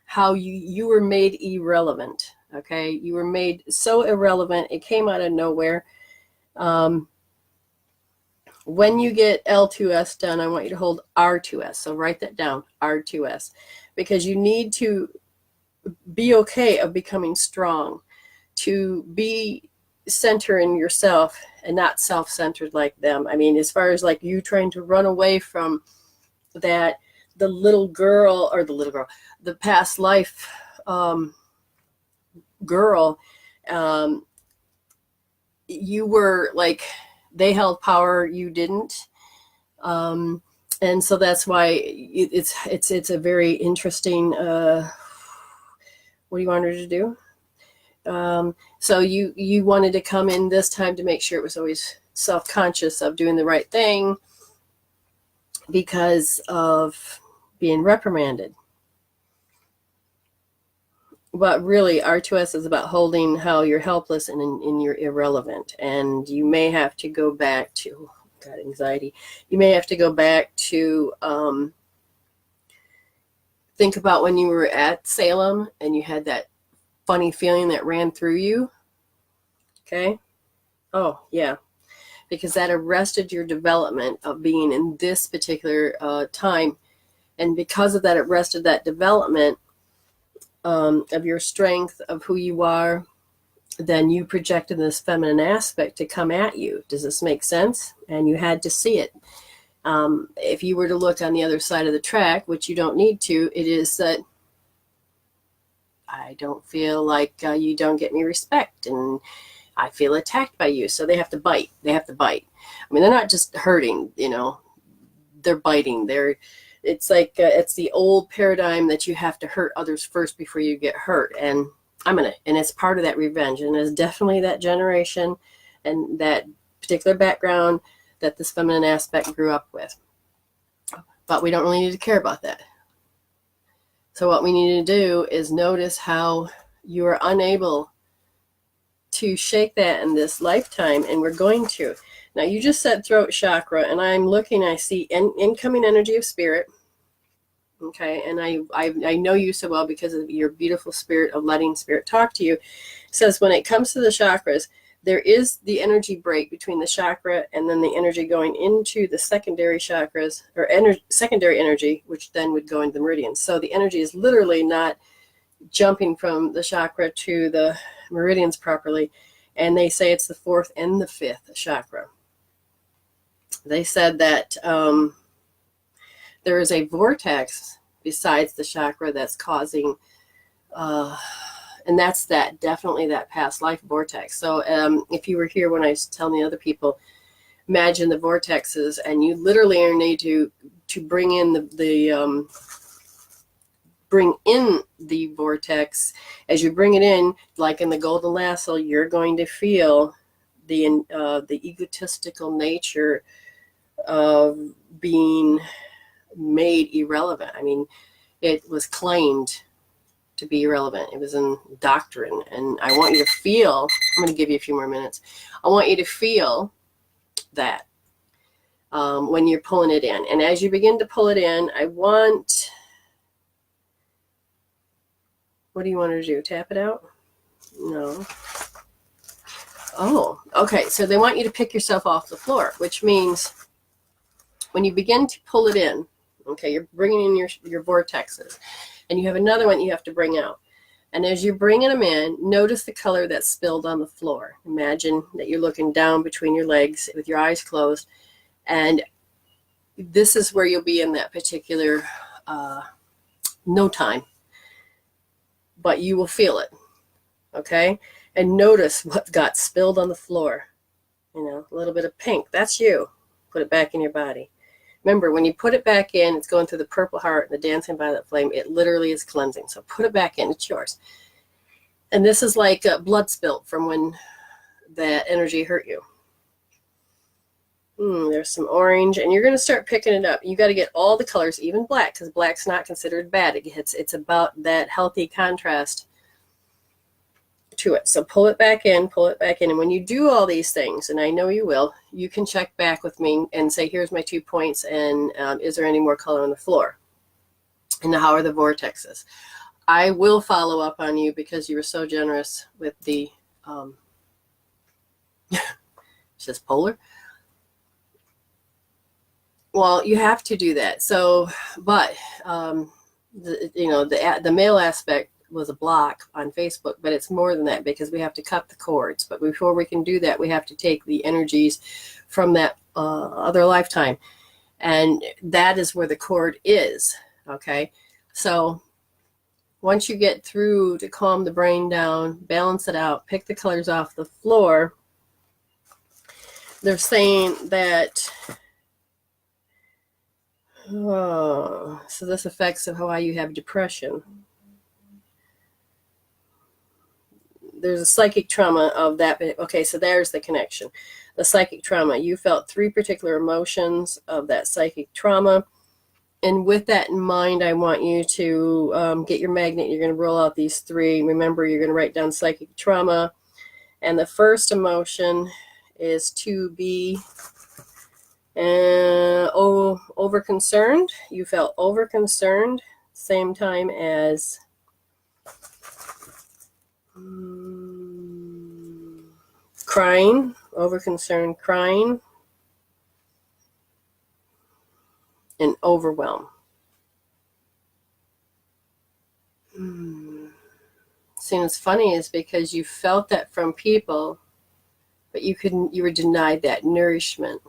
how you were made irrelevant. Okay, you were made so irrelevant, it came out of nowhere. When you get L2S done, I want you to hold R2S. So write that down, R2S, because you need to be okay of becoming strong, to be centering yourself and not self-centered like them. I mean, as far as like you trying to run away from that, the past life girl, you were like, they held power, you didn't. And so that's why it's a very interesting, what do you want her to do? So you wanted to come in this time to make sure it was always self-conscious of doing the right thing because of being reprimanded. But really, R2S is about holding how you're helpless and you're irrelevant. And you may have to go back to, got anxiety. You may have to go back to think about when you were at Salem and you had that funny feeling that ran through you. Okay? Oh, yeah. Because that arrested your development of being in this particular time. And because of that, it arrested that development of your strength, of who you are, then you projected this feminine aspect to come at you. Does this make sense? And you had to see it. If you were to look on the other side of the track, which you don't need to, it is that I don't feel like you don't get me respect, and I feel attacked by you. So they have to bite. They have to bite. I mean, they're not just hurting, they're biting. It's like, it's the old paradigm that you have to hurt others first before you get hurt. And and it's part of that revenge. And it's definitely that generation and that particular background that this feminine aspect grew up with. But we don't really need to care about that. So what we need to do is notice how you are unable to shake that in this lifetime, and we're going to. Now, you just said throat chakra, and I'm looking, I see incoming energy of spirit. Okay, and I know you so well because of your beautiful spirit of letting spirit talk to you. It says when it comes to the chakras, there is the energy break between the chakra and then the energy going into the secondary chakras, or secondary energy, which then would go into the meridians. So the energy is literally not jumping from the chakra to the meridians properly. And they say it's the fourth and the fifth chakra. They said that there is a vortex besides the chakra that's causing, and that's definitely that past life vortex. So if you were here when I was telling the other people, imagine the vortexes, and you literally need to bring in bring in the vortex. As you bring it in, like in the golden lasso, you're going to feel the egotistical nature of being made irrelevant. I mean, it was claimed to be irrelevant. It was in doctrine. And I want you to feel, I'm going to give you a few more minutes. I want you to feel that when you're pulling it in. And as you begin to pull it in, what do you want to do? Tap it out? No. Oh, okay. So they want you to pick yourself off the floor, which means when you begin to pull it in, okay, you're bringing in your vortexes, and you have another one you have to bring out. And as you're bringing them in, notice the color that's spilled on the floor. Imagine that you're looking down between your legs with your eyes closed, and this is where you'll be in that particular no time, but you will feel it, okay? And notice what got spilled on the floor. A little bit of pink. That's you. Put it back in your body. Remember, when you put it back in, it's going through the purple heart and the dancing violet flame. It literally is cleansing. So put it back in. It's yours. And this is like blood spilt from when that energy hurt you. There's some orange, and you're going to start picking it up. You got to get all the colors, even black, because black's not considered bad. It's about that healthy contrast to it. So pull it back in. And when you do all these things, and I know you will, you can check back with me and say, here's my 2 points, and is there any more color on the floor? And how are the vortexes? I will follow up on you because you were so generous with the, it says polar. Well, you have to do that. So, but, the male aspect was a block on Facebook, but it's more than that because we have to cut the cords. But before we can do that, we have to take the energies from that other lifetime. And that is where the cord is. Okay. So once you get through to calm the brain down, balance it out, pick the colors off the floor, they're saying that, so this affects how you have depression. There's a psychic trauma of that. Okay, so there's the connection. The psychic trauma. You felt 3 particular emotions of that psychic trauma. And with that in mind, I want you to get your magnet. You're going to roll out these 3. Remember, you're going to write down psychic trauma. And the first emotion is to be over-concerned. You felt over-concerned. Same time as crying, over-concerned crying, and overwhelm. See, what's funny is because you felt that from people, but you were denied that nourishment.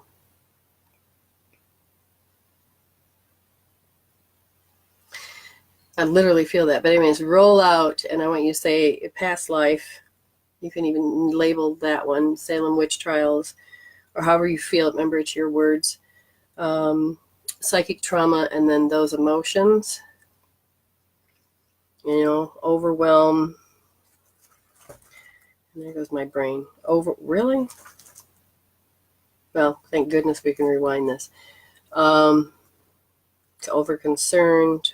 I literally feel that. But anyways, roll out, and I want you to say past life. You can even label that one, Salem witch trials, or however you feel. Remember, it's your words. Psychic trauma, and then those emotions. Overwhelm. And there goes my brain. Really? Well, thank goodness we can rewind this. Over-concerned.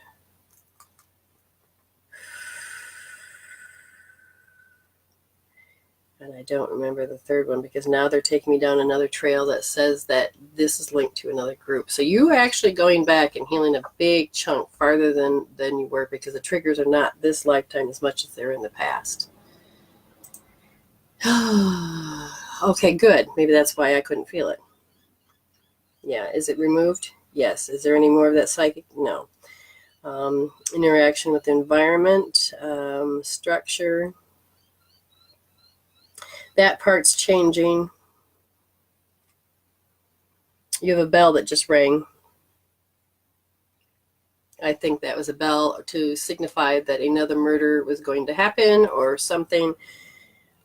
And I don't remember the third one because now they're taking me down another trail that says that this is linked to another group. So you are actually going back and healing a big chunk farther than you were, because the triggers are not this lifetime as much as they're in the past. Okay, good. Maybe that's why I couldn't feel it. Yeah, is it removed? Yes. Is there any more of that psychic? No. Interaction with the environment, structure. That part's changing. You have a bell that just rang. I think that was a bell to signify that another murder was going to happen or something.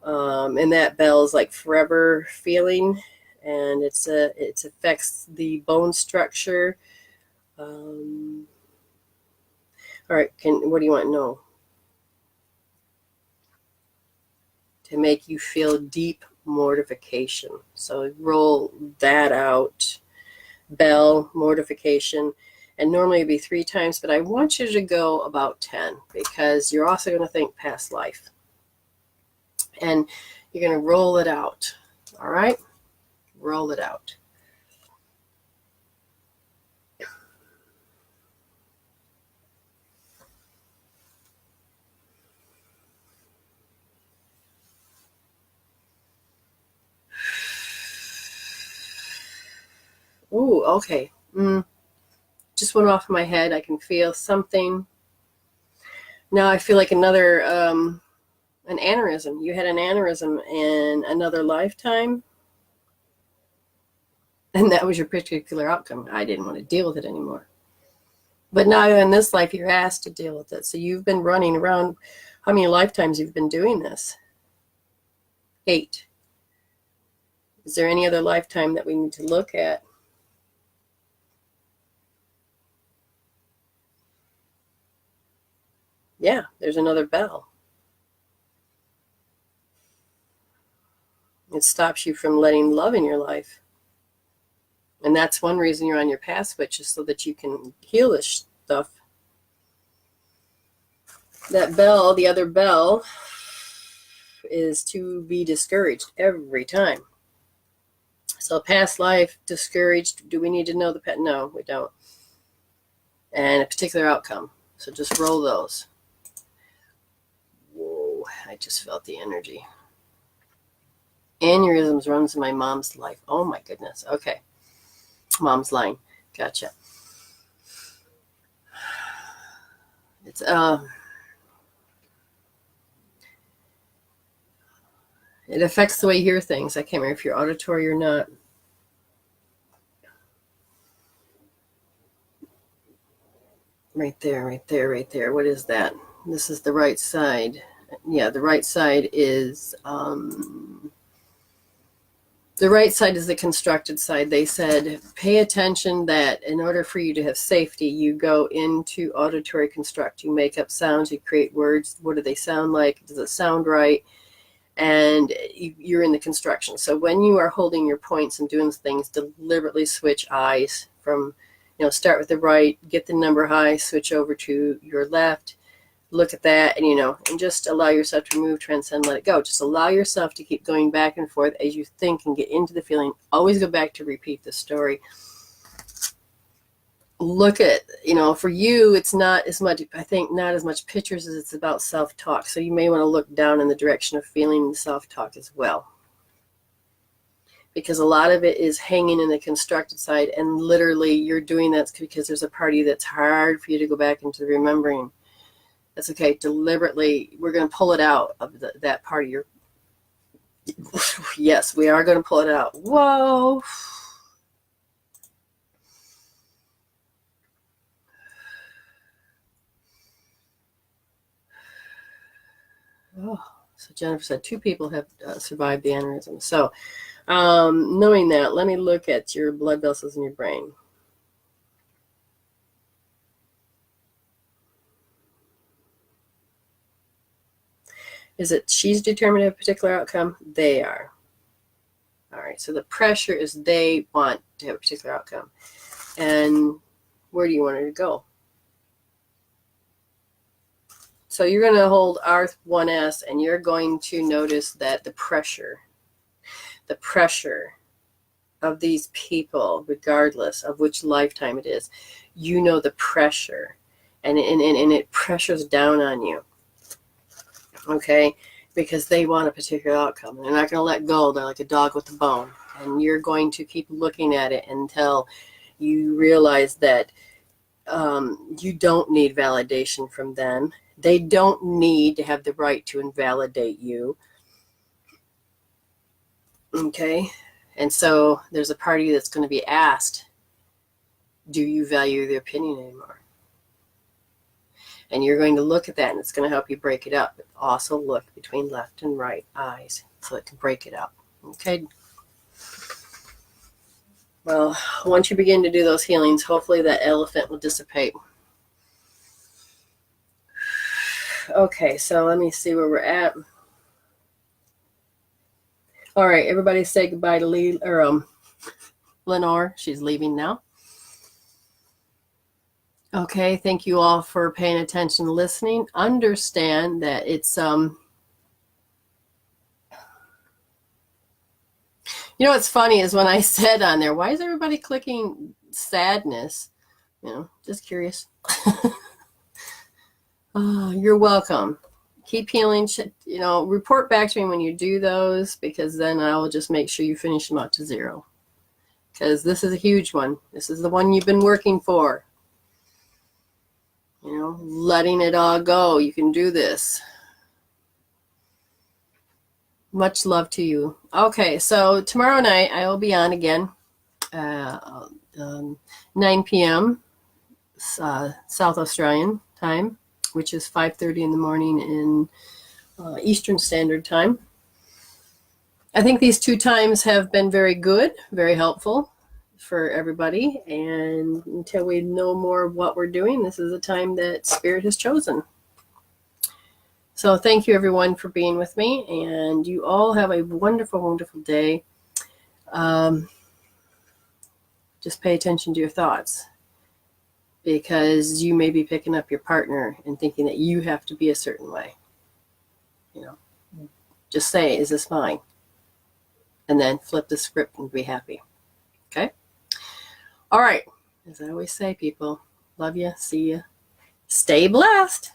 And that bell is like forever feeling, and it affects the bone structure. All right, what do you want to know? To make you feel deep mortification. So roll that out. Bell, mortification. And normally it'd be 3 times, but I want you to go about 10, because you're also going to think past life. And you're going to roll it out. All right? Roll it out. Ooh, okay. Just went off my head. I can feel something. Now I feel like another, an aneurysm. You had an aneurysm in another lifetime, and that was your particular outcome. I didn't want to deal with it anymore. But now in this life, you're asked to deal with it. So you've been running around. How many lifetimes you've been doing this? 8. Is there any other lifetime that we need to look at? Yeah, there's another bell. It stops you from letting love in your life. And that's one reason you're on your path switch, is so that you can heal this stuff. That bell, the other bell, is to be discouraged every time. So past life, discouraged. Do we need to know the pet? No, we don't. And a particular outcome. So just roll those. Whoa, I just felt the energy. Aneurysms runs in my mom's life. Oh my goodness. Okay. Mom's line. Gotcha. It's it affects the way you hear things. I can't remember if you're auditory or not. Right there, right there, right there. What is that? This is the right side. Yeah, the right side is the constructed side. They said, pay attention that in order for you to have safety, you go into auditory construct. You make up sounds, you create words. What do they sound like? Does it sound right? And you're in the construction. So when you are holding your points and doing things, deliberately switch eyes from, start with the right, get the number high, switch over to your left, look at that, and just allow yourself to remove, transcend, let it go. Just allow yourself to keep going back and forth as you think and get into the feeling. Always go back to repeat the story. Look at, for you, it's not as much, I think, not as much pictures as it's about self-talk. So you may want to look down in the direction of feeling the self-talk as well. Because a lot of it is hanging in the constructed side, and literally you're doing that because there's a party that's hard for you to go back into remembering. That's okay. Deliberately, we're going to pull it out of that part of your... Yes, we are going to pull it out. Whoa. Oh, so Jennifer said 2 people have survived the aneurysm. So knowing that, let me look at your blood vessels in your brain. Is it she's determined a particular outcome? They are. All right, so the pressure is they want to have a particular outcome. And where do you want her to go? So you're going to hold R1S, and you're going to notice that the pressure of these people, regardless of which lifetime it is, you know the pressure, and it pressures down on you, okay? Because they want a particular outcome. They're not going to let go. They're like a dog with a bone. And you're going to keep looking at it until you realize that you don't need validation from them. They don't need to have the right to invalidate you. Okay? And so there's a party that's going to be asked, do you value their opinion anymore? And you're going to look at that, and it's going to help you break it up. But also look between left and right eyes so it can break it up. Okay? Well, once you begin to do those healings, hopefully that elephant will dissipate. Okay, so let me see where we're at. All right, everybody say goodbye to Lenore. She's leaving now. Okay, thank you all for paying attention and listening. Understand that it's you know what's funny is when I said on there, why is everybody clicking sadness? You know, just curious. Oh, you're welcome. Keep healing. You know, report back to me when you do those, because then I will just make sure you finish them up to 0. Because this is a huge one. This is the one you've been working for. You know, letting it all go. You can do this. Much love to you. Okay, so tomorrow night I will be on again, 9 p.m. South Australian time, which is 5:30 in the morning in Eastern Standard Time. I think these 2 times have been very good, very helpful for everybody. And until we know more of what we're doing, this is a time that Spirit has chosen. So thank you, everyone, for being with me. And you all have a wonderful, wonderful day. Just pay attention to your thoughts, because you may be picking up your partner and thinking that you have to be a certain way. You know, just say, is this mine? And then flip the script and be happy. Okay? All right. As I always say, people, love you. See you. Stay blessed.